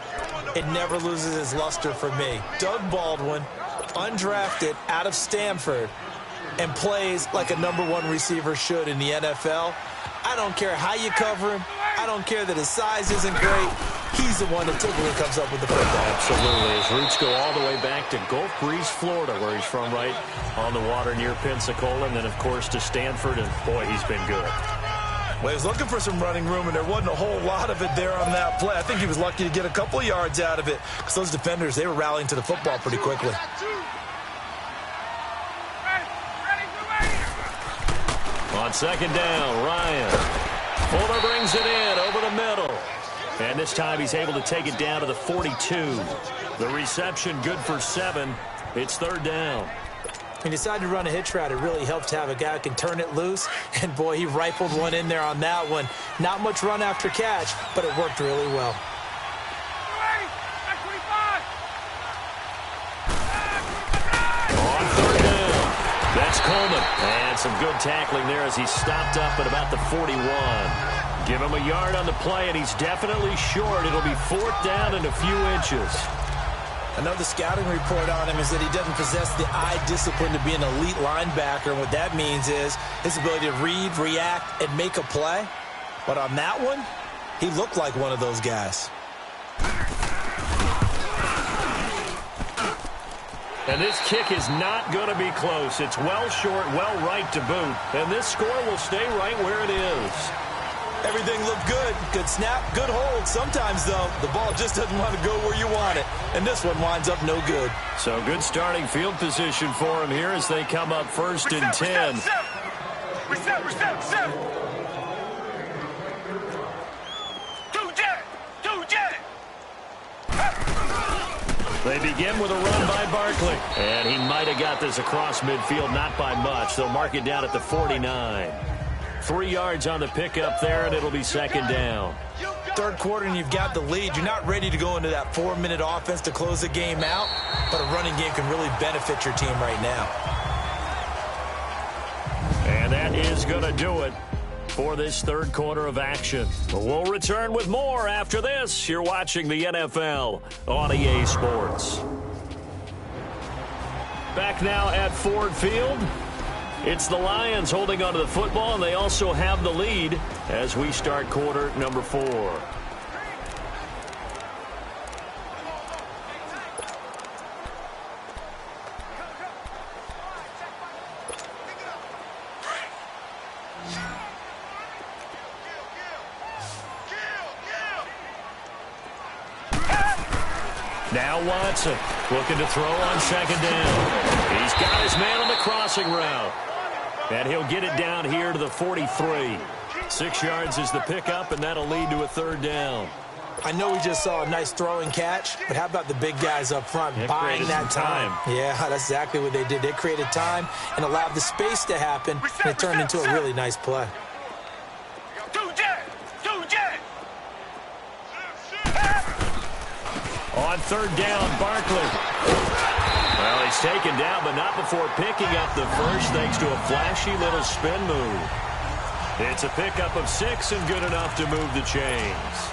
it never loses its luster for me. Doug Baldwin, undrafted out of Stanford, and plays like a #1 receiver should in the NFL. I don't care how you cover him. I don't care that his size isn't great. He's the one that typically comes up with the football. Absolutely. His roots go all the way back to Gulf Breeze, Florida, where he's from, right on the water near Pensacola, and then, of course, to Stanford, and, boy, he's been good. Well, he was looking for some running room, and there wasn't a whole lot of it there on that play. I think he was lucky to get a couple of yards out of it because those defenders, they were rallying to the football pretty quickly. On second down, Ryan. Fuller brings it in over the middle. And this time he's able to take it down to the 42. The reception good for 7. It's third down. He decided to run a hitch route. It really helped to have a guy who can turn it loose. And, boy, he rifled one in there on that one. Not much run after catch, but it worked really well. On third down, that's Coleman. And some good tackling there as he stopped up at about the 41. Give him a yard on the play, and he's definitely short. It'll be fourth down and a few inches. Another scouting report on him is that he doesn't possess the eye discipline to be an elite linebacker. And what that means is his ability to read, react, and make a play. But on that one, he looked like one of those guys. And this kick is not going to be close. It's well short, well right to boot. And this score will stay right where it is. Everything looked good. Good snap, good hold. Sometimes, though, the ball just doesn't want to go where you want it. And this one winds up no good. So good starting field position for him here as they come up first and 10. Reset. Two jet. They begin with a run by Barkley. And he might have got this across midfield, not by much. They'll mark it down at the 49. 3 yards on the pickup there, and it'll be second down. Third quarter, and you've got the lead. You're not ready to go into that 4-minute offense to close the game out, but a running game can really benefit your team right now. And that is going to do it for this third quarter of action. We'll return with more after this. You're watching the NFL on EA Sports. Back now at Ford Field. It's the Lions holding onto the football, and they also have the lead as we start quarter number 4. Now Watson looking to throw on second down. He's got his man on the crossing route. And he'll get it down here to the 43. 6 yards is the pickup, and that'll lead to a third down. I know we just saw a nice throwing catch, but how about the big guys up front buying that time? Yeah, that's exactly what they did. They created time and allowed the space to happen, and it turned into a really nice play. Two jet. On third down, Barkley. Well, he's taken down, but not before picking up the first thanks to a flashy little spin move. It's a pickup of 6 and good enough to move the chains.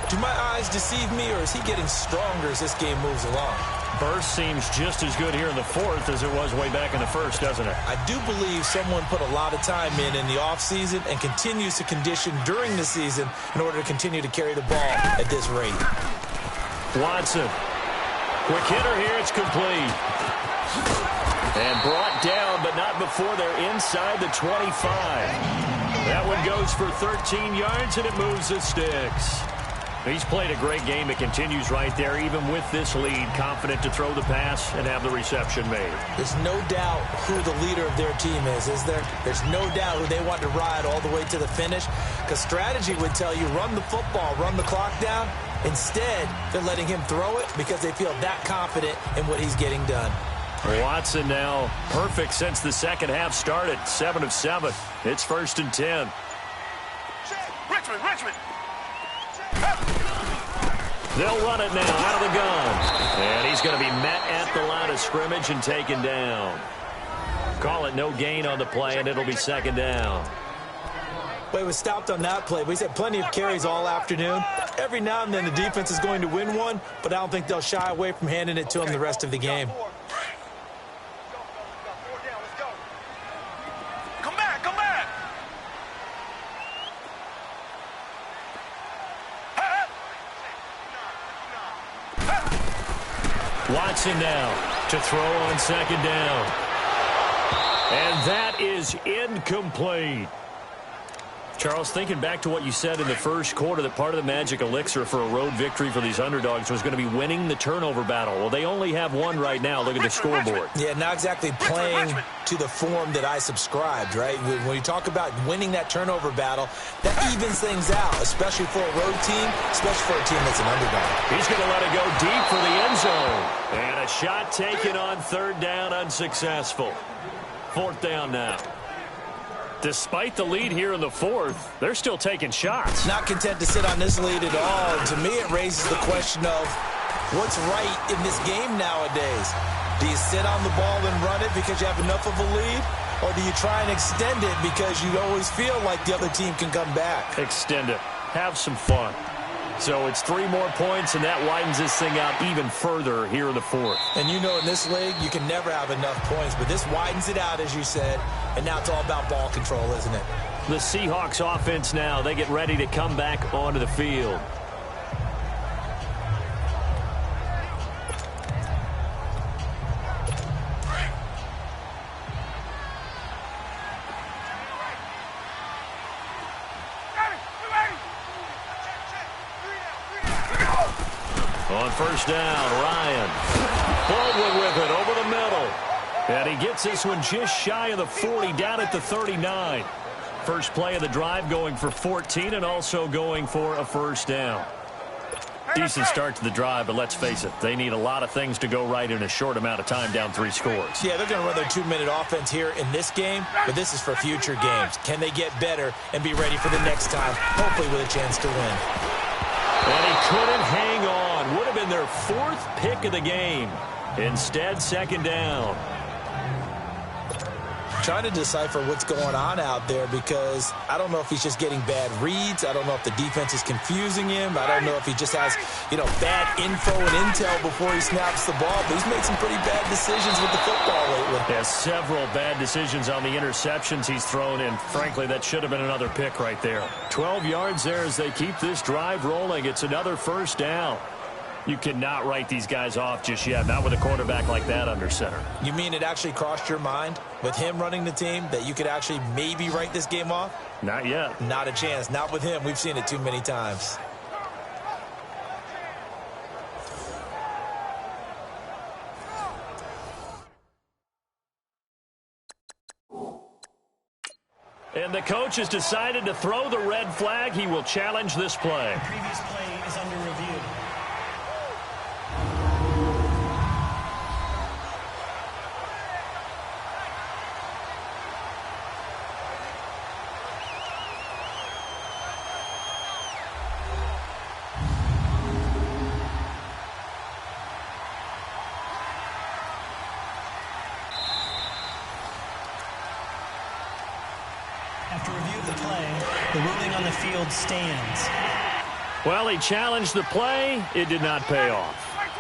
Do my eyes deceive me, or is he getting stronger as this game moves along? Burst seems just as good here in the fourth as it was way back in the first, doesn't it? I do believe someone put a lot of time in the offseason and continues to condition during the season in order to continue to carry the ball at this rate. Watson. Quick hitter here, it's complete. And brought down, but not before they're inside the 25. That one goes for 13 yards, and it moves the sticks. He's played a great game. It continues right there, even with this lead, confident to throw the pass and have the reception made. There's no doubt who the leader of their team is there? There's no doubt who they want to ride all the way to the finish, because strategy would tell you run the football, run the clock down. Instead, they're letting him throw it because they feel that confident in what he's getting done. Watson now perfect since the second half started. 7 of 7. It's first and 10. Richmond. They'll run it now out of the gun. And he's going to be met at the line of scrimmage and taken down. Call it no gain on the play, and it'll be second down. Well, he was stopped on that play, but he's had plenty of carries all afternoon. Every now and then the defense is going to win one, but I don't think they'll shy away from handing it to him the rest of the game. Come back, come back. Watson now to throw on second down. And that is incomplete. Charles, thinking back to what you said in the first quarter, that part of the magic elixir for a road victory for these underdogs was going to be winning the turnover battle. Well, they only have one right now. Look at the scoreboard. Yeah, not exactly playing to the form that I subscribed, right? When you talk about winning that turnover battle, that evens things out, especially for a road team, especially for a team that's an underdog. He's going to let it go deep for the end zone. And a shot taken on third down, unsuccessful. Fourth down now. Despite the lead here in the fourth, they're still taking shots. Not content to sit on this lead at all. And to me, it raises the question of what's right in this game nowadays. Do you sit on the ball and run it because you have enough of a lead? Or do you try and extend it because you always feel like the other team can come back? Extend it. Have some fun. So it's 3 more points, and that widens this thing out even further here in the fourth. And you know in this league, you can never have enough points, but this widens it out, as you said, and now it's all about ball control, isn't it? The Seahawks offense now, they get ready to come back onto the field. On first down, Ryan. Baldwin with it over the middle. And he gets this one just shy of the 40, down at the 39. First play of the drive going for 14 and also going for a first down. Decent start to the drive, but let's face it, they need a lot of things to go right in a short amount of time, down 3 scores. Yeah, they're going to run their 2-minute offense here in this game, but this is for future games. Can they get better and be ready for the next time, hopefully with a chance to win? And he couldn't hang on. Would have been their 4th pick of the game. Instead, second down. Trying to decipher what's going on out there because I don't know if he's just getting bad reads. I don't know if the defense is confusing him. I don't know if he just has, bad info and intel before he snaps the ball. But he's made some pretty bad decisions with the football lately. Yeah, several bad decisions on the interceptions he's thrown in. Frankly, that should have been another pick right there. 12 yards there as they keep this drive rolling. It's another first down. You cannot write these guys off just yet, not with a quarterback like that under center. You mean it actually crossed your mind with him running the team that you could actually maybe write this game off? Not yet. Not a chance. Not with him. We've seen it too many times. And the coach has decided to throw the red flag. He will challenge this play. The previous play is under review. After review of the play, the ruling on the field stands. Well, he challenged the play. It did not pay off.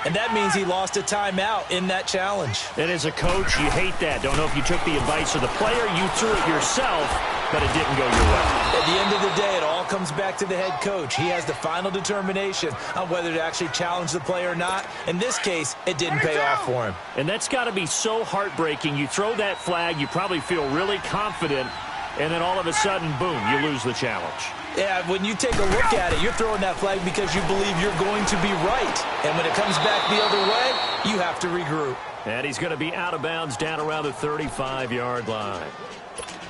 And that means he lost a timeout in that challenge. And as a coach, you hate that. Don't know if you took the advice of the player, you threw it yourself, but it didn't go your way. At the end of the day, it all comes back to the head coach. He has the final determination on whether to actually challenge the play or not. In this case, it didn't pay off for him. And that's got to be so heartbreaking. You throw that flag, you probably feel really confident, and then all of a sudden, boom, you lose the challenge. Yeah, when you take a look at it, you're throwing that flag because you believe you're going to be right. And when it comes back the other way, you have to regroup. And he's going to be out of bounds down around the 35-yard line.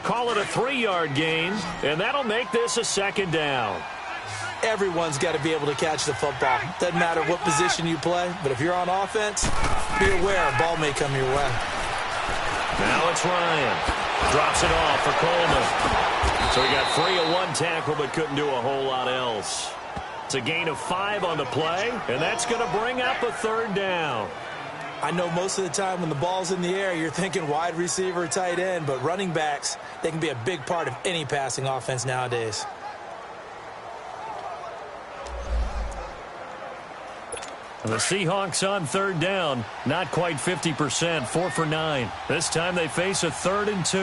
Call it a 3-yard gain, and that'll make this a second down. Everyone's got to be able to catch the football. Doesn't matter what position you play, but if you're on offense, be aware a ball may come your way. Now it's Ryan. Drops it off for Coleman. So he got 3 of 1 tackle, but couldn't do a whole lot else. It's a gain of 5 on the play, and that's going to bring up a third down. I know most of the time when the ball's in the air, you're thinking wide receiver, tight end, but running backs, they can be a big part of any passing offense nowadays. The Seahawks on third down, not quite 50%, 4 for 9. This time they face a 3rd and 2.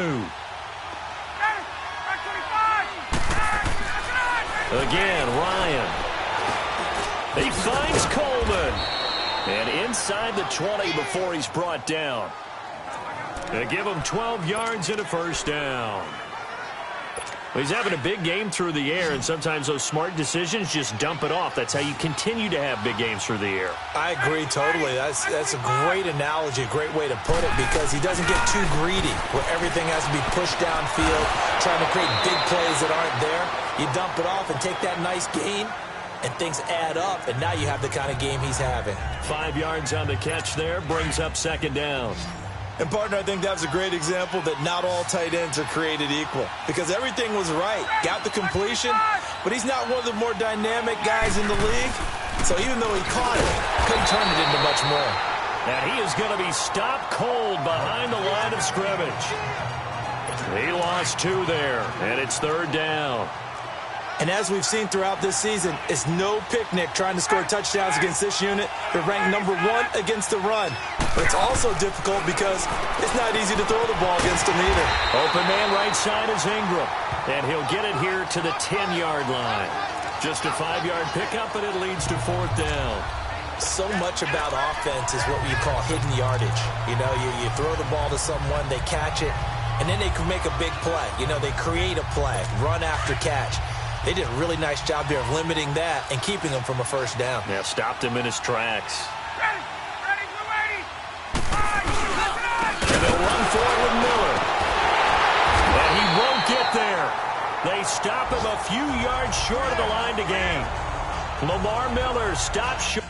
Again, Ryan. He finds Coleman. And inside the 20 before he's brought down. They give him 12 yards and a first down. Well, he's having a big game through the air, and sometimes those smart decisions just dump it off. That's how you continue to have big games through the air. I agree totally. That's a great analogy, a great way to put it, because he doesn't get too greedy where everything has to be pushed downfield, trying to create big plays that aren't there. You dump it off and take that nice gain, and things add up, and now you have the kind of game he's having. 5 yards on the catch there, brings up 2nd down. And, partner, I think that's a great example that not all tight ends are created equal, because everything was right. Got the completion, but he's not one of the more dynamic guys in the league. So even though he caught it, couldn't turn it into much more. And he is going to be stopped cold behind the line of scrimmage. He lost 2 there, and it's 3rd down. And as we've seen throughout this season, it's no picnic trying to score touchdowns against this unit. They're ranked number 1 against the run. But it's also difficult because it's not easy to throw the ball against them either. Open man right side is Ingram. And he'll get it here to the 10-yard line. Just a 5-yard pickup, and it leads to 4th down. So much about offense is what you call hidden yardage. You know, you throw the ball to someone, they catch it, and then they can make a big play. You know, they create a play, run after catch. They did a really nice job there of limiting that and keeping him from a first down. Yeah, stopped him in his tracks. And they'll run for it with Miller. And he won't get there. They stop him a few yards short of the line to gain. Lamar Miller stops short.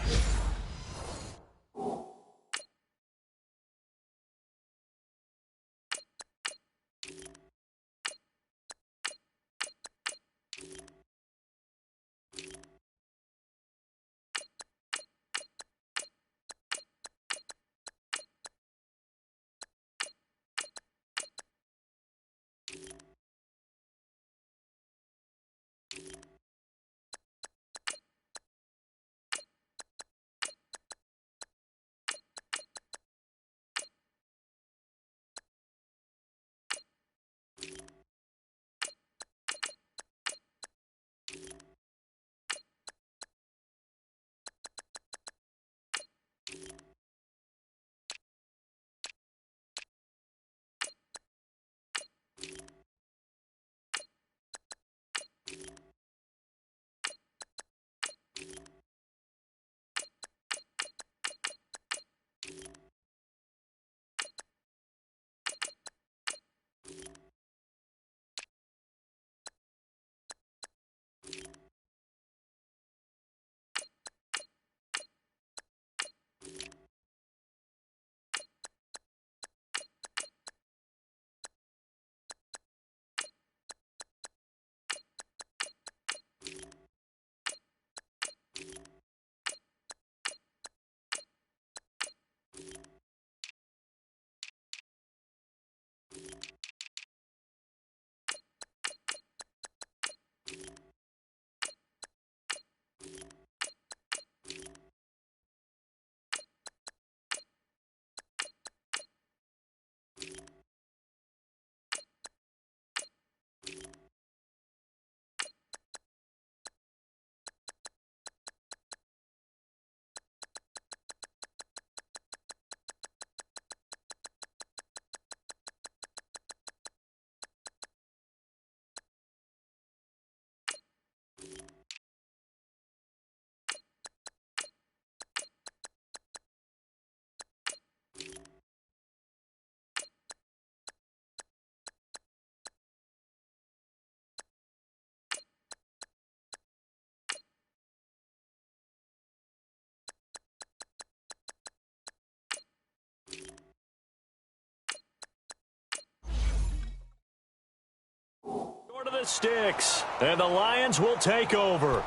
To the sticks, and the Lions will take over.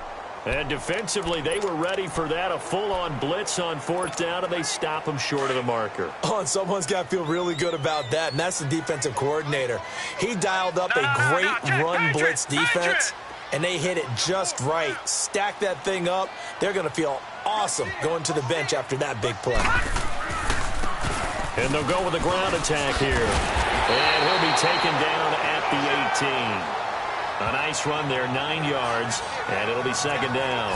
And defensively, they were ready for that. A full-on blitz on fourth down, and they stop them short of the marker. Oh, and someone's got to feel really good about that, and that's the defensive coordinator. He dialed up a great run blitz defense, and they hit it just right. Stack that thing up. They're going to feel awesome going to the bench after that big play. And they'll go with the ground attack here. And he'll be taken down at the 18. A nice run there, 9 yards, and it'll be second down.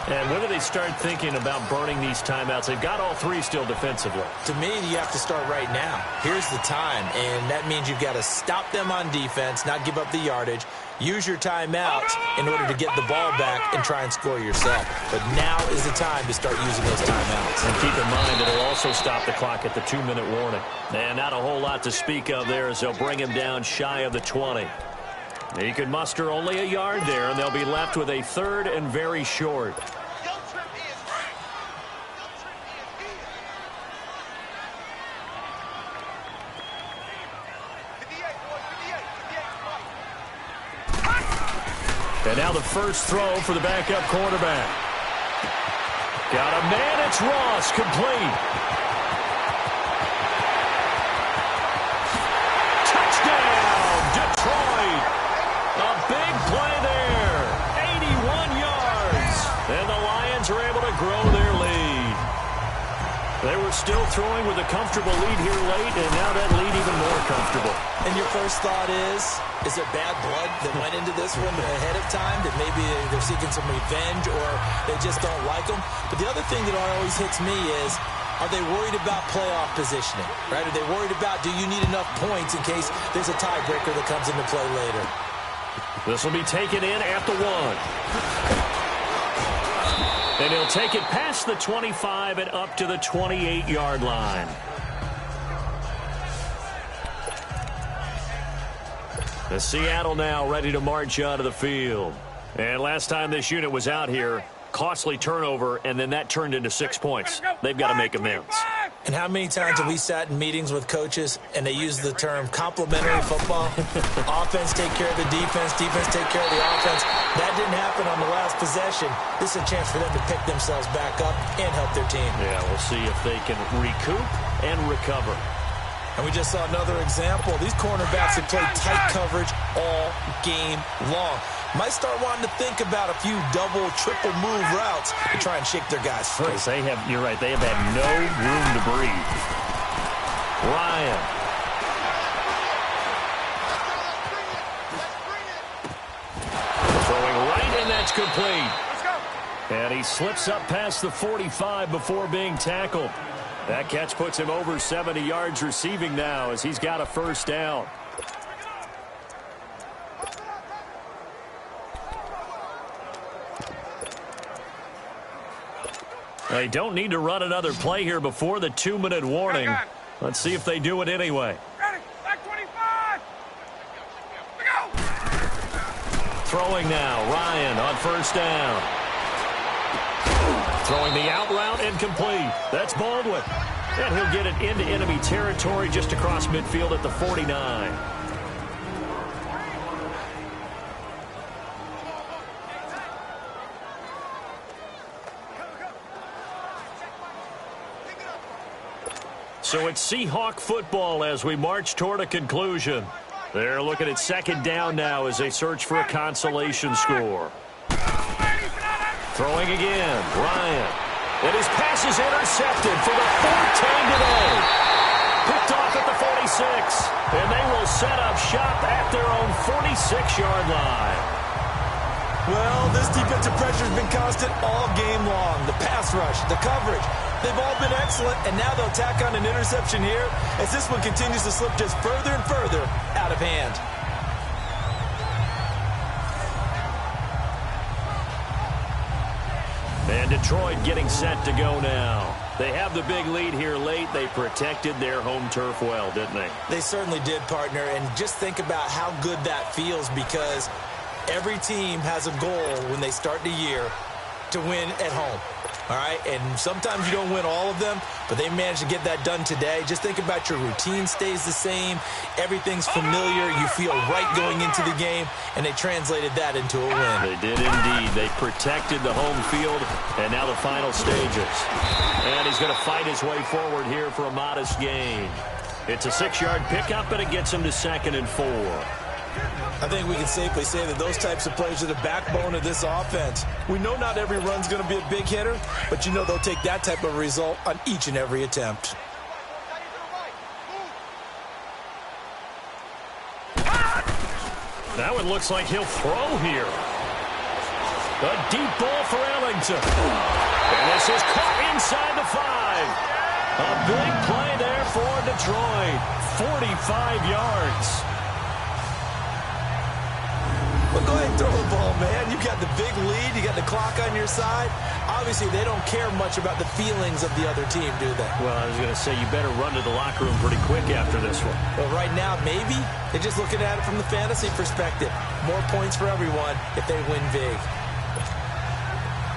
And when do they start thinking about burning these timeouts? They've got all three still defensively. To me, you have to start right now. Here's the time, and that means you've got to stop them on defense, not give up the yardage, use your timeouts in order to get the ball back and try and score yourself. But now is the time to start using those timeouts. And keep in mind, it'll also stop the clock at the 2-minute warning. And not a whole lot to speak of there as they'll bring him down shy of the 20. He can muster only a yard there, and they'll be left with a third and very short. And now the first throw for the backup quarterback. Got a man, it's Ross, complete. Touchdown, Detroit. A big play there, 81 yards. And the Lions are able to grow their lead. They were still throwing with a comfortable lead here late, and now that lead even more comfortable. And your first thought is it bad blood that went into this one ahead of time, that maybe they're seeking some revenge or they just don't like them? But the other thing that always hits me is, are they worried about playoff positioning, right? Are they worried about, do you need enough points in case there's a tiebreaker that comes into play later? This will be taken in at the 1. And he'll take it past the 25 and up to the 28-yard line. The Seattle now ready to march out of the field. And last time this unit was out here, costly turnover, and then that turned into 6 points. They've got to make amends. And how many times have we sat in meetings with coaches and they use the term complementary football? Offense take care of the defense, defense take care of the offense. That didn't happen on the last possession. This is a chance for them to pick themselves back up and help their team. Yeah, we'll see if they can recoup and recover. And we just saw another example. These cornerbacks have played tight coverage all game long. Might start wanting to think about a few double, triple move routes to try and shake their guys free. They have, you're right, they have had no room to breathe. Ryan. Throwing right, and that's complete. And he slips up past the 45 before being tackled. That catch puts him over 70 yards receiving now as he's got a first down. They don't need to run another play here before the 2-minute warning. Let's see if they do it anyway. Ready, back 25. We go. Throwing now, Ryan on first down. Throwing the out route incomplete. That's Baldwin. And he'll get it into enemy territory just across midfield at the 49. So it's Seahawk football as we march toward a conclusion. They're looking at second down now as they search for a consolation score. Throwing again, Ryan. And his pass is intercepted for the 4th time today. Picked off at the 46. And they will set up shop at their own 46-yard line. Well, this defensive pressure has been constant all game long. The pass rush, the coverage, they've all been excellent, and now they'll tack on an interception here as this one continues to slip just further and further out of hand. And Detroit getting set to go now. They have the big lead here late. They protected their home turf well, didn't they? They certainly did, partner, and just think about how good that feels because every team has a goal when they start the year to win at home. all right? And sometimes you don't win all of them, but they managed to get that done today. Just think about your routine stays the same. Everything's familiar. You feel right going into the game, and they translated that into a win. They did indeed. They protected the home field, and now the final stages. And he's going to fight his way forward here for a modest gain. It's a 6-yard pickup, and it gets him to 2nd and 4. I think we can safely say that those types of plays are the backbone of this offense. We know not every run's going to be a big hitter, but you know they'll take that type of result on each and every attempt. That one looks like he'll throw here. A deep ball for Ellington. And this is caught inside the 5. A big play there for Detroit. 45 yards. Well, go ahead and throw the ball, man. You got the big lead. You got the clock on your side. Obviously, they don't care much about the feelings of the other team, do they? Well, I was going to say, you better run to the locker room pretty quick after this one. Well, right now, maybe. They're just looking at it from the fantasy perspective. More points for everyone if they win big.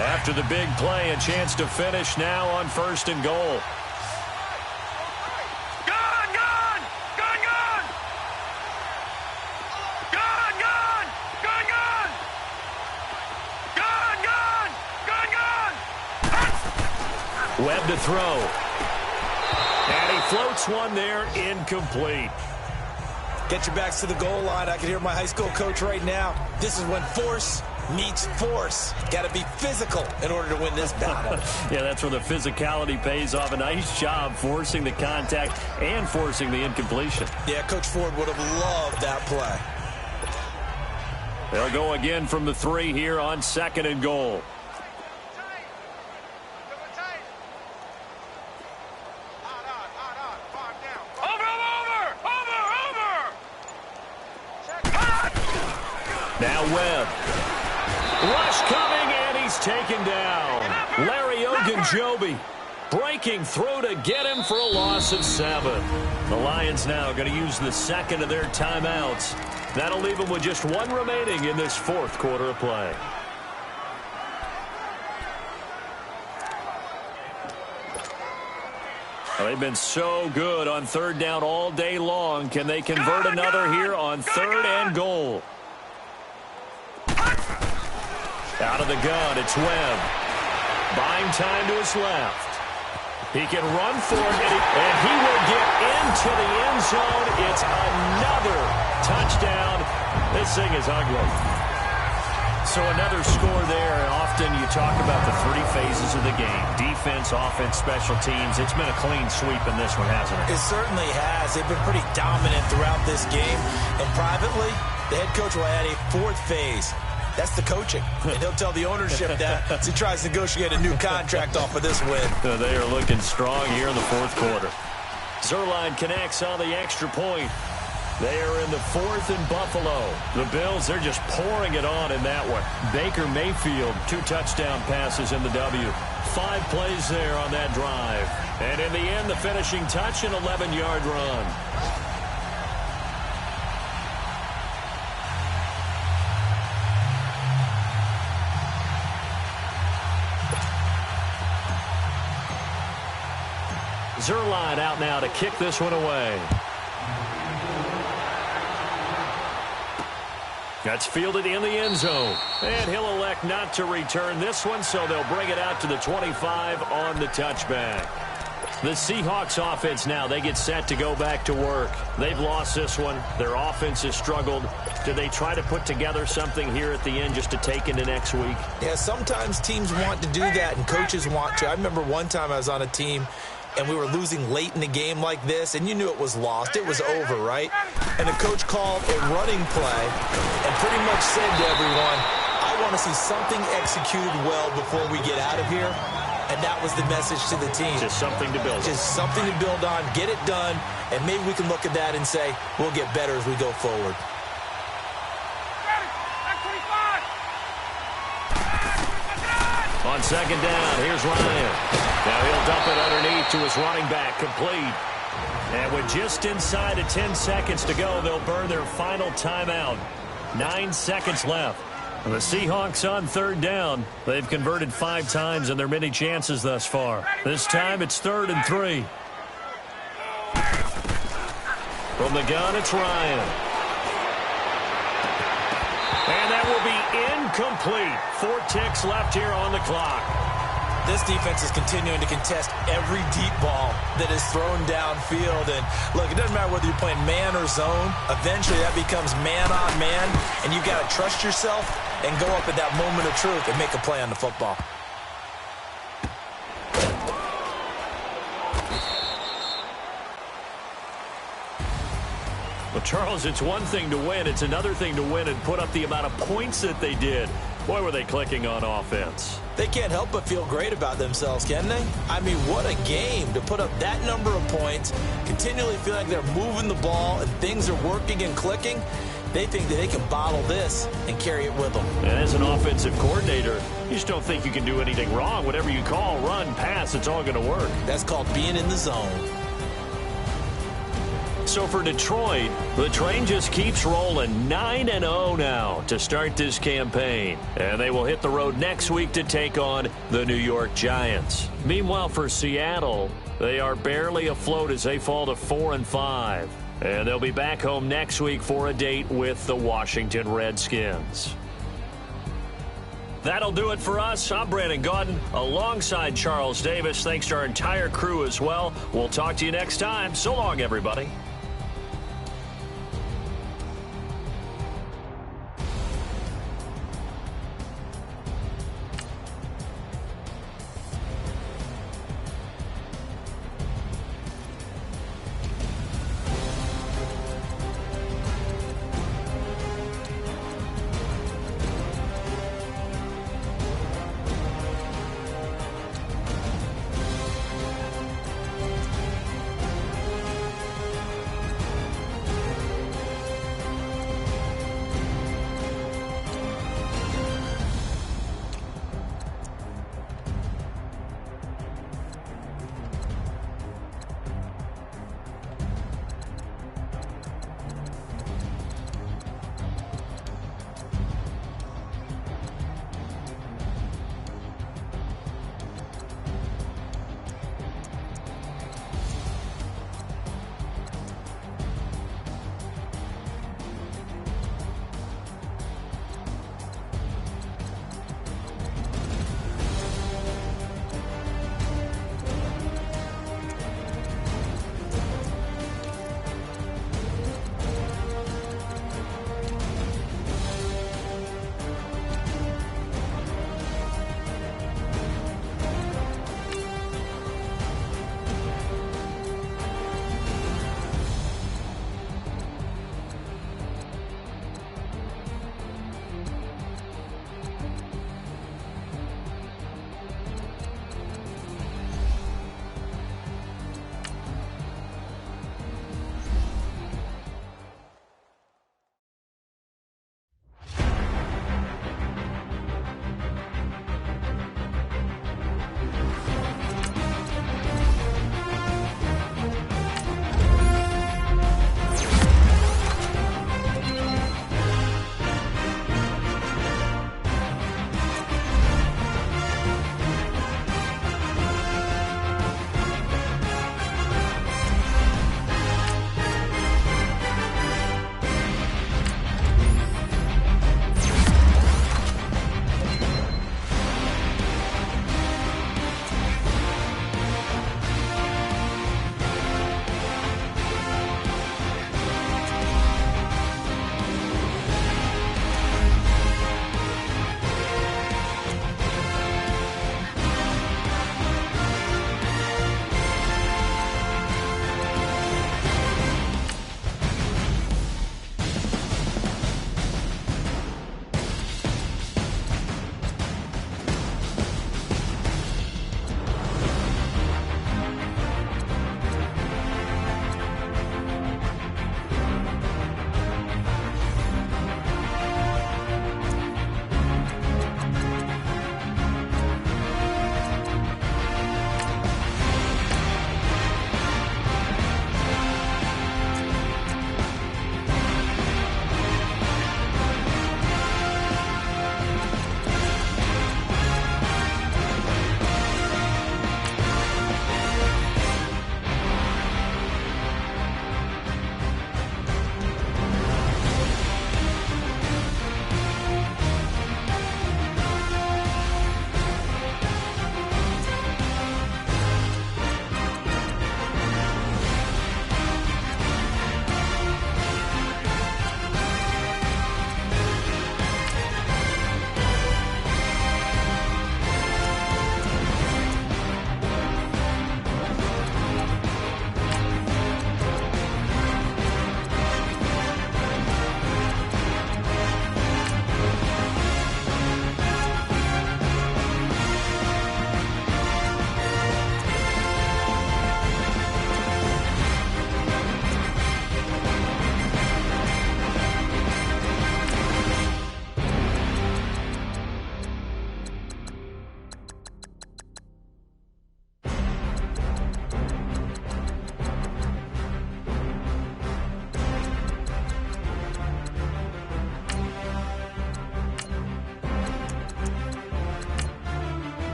After the big play, a chance to finish now on 1st and goal. Webb to throw. And he floats one there, incomplete. Get your backs to the goal line. I can hear my high school coach right now. This is when force meets force. Got to be physical in order to win this battle. Yeah, that's where the physicality pays off. A nice job forcing the contact and forcing the incompletion. Yeah, Coach Ford would have loved that play. They'll go again from the 3 here on 2nd and goal. Now Webb. Rush coming, and he's taken down. Larry Ogunjobi breaking through to get him for a loss of 7. The Lions now going to use the 2nd of their timeouts. That'll leave them with just 1 remaining in this 4th quarter of play. Well, they've been so good on 3rd down all day long. Can they convert another here on 3rd and goal? Out of the gun, it's Webb. Buying time to his left. He can run for it, and he will get into the end zone. It's another touchdown. This thing is ugly. So another score there. Often you talk about the 3 phases of the game. Defense, offense, special teams. It's been a clean sweep in this one, hasn't it? It certainly has. They've been pretty dominant throughout this game. And privately, the head coach will add a 4th phase. That's the coaching. And he'll tell the ownership that as he tries to negotiate a new contract off of this win. They are looking strong here in the 4th quarter. Zuerlein connects on the extra point. They are in the 4th and Buffalo. The Bills, they're just pouring it on in that one. Baker Mayfield, 2 touchdown passes in the W. 5 plays there on that drive. And in the end, the finishing touch, an 11-yard run. Zuerlein out now to kick this one away. That's fielded in the end zone. And he'll elect not to return this one, so they'll bring it out to the 25 on the touchback. The Seahawks offense now, they get set to go back to work. They've lost this one. Their offense has struggled. Do they try to put together something here at the end just to take into next week? Yeah, sometimes teams want to do that and coaches want to. I remember one time I was on a team and we were losing late in the game like this, and you knew it was lost. It was over, right? And the coach called a running play and pretty much said to everyone, I want to see something executed well before we get out of here. And that was the message to the team. Just something to build on. Just something to build on, get it done, and maybe we can look at that and say, we'll get better as we go forward. On 2nd down, here's Ryan. Now he'll dump it underneath to his running back, complete. And with just inside of 10 seconds to go, they'll burn their final timeout. 9 seconds left. The Seahawks on third down. They've converted 5 times in their many chances thus far. This time it's 3rd and 3. From the gun, it's Ryan. And that will be incomplete. 4 ticks left here on the clock. This defense is continuing to contest every deep ball that is thrown downfield. And, look, it doesn't matter whether you're playing man or zone. Eventually, that becomes man-on-man, and you've got to trust yourself and go up at that moment of truth and make a play on the football. Well, Charles, it's one thing to win. It's another thing to win and put up the amount of points that they did. Boy, were they clicking on offense. They can't help but feel great about themselves, can they? I mean, what a game to put up that number of points, continually feel like they're moving the ball and things are working and clicking. They think that they can bottle this and carry it with them. And as an offensive coordinator, you just don't think you can do anything wrong. Whatever you call, run, pass, it's all going to work. That's called being in the zone. So for Detroit, the train just keeps rolling 9-0 now to start this campaign. And they will hit the road next week to take on the New York Giants. Meanwhile, for Seattle, they are barely afloat as they fall to 4-5. And they'll be back home next week for a date with the Washington Redskins. That'll do it for us. I'm Brandon Gaudin alongside Charles Davis. Thanks to our entire crew as well. We'll talk to you next time. So long, everybody.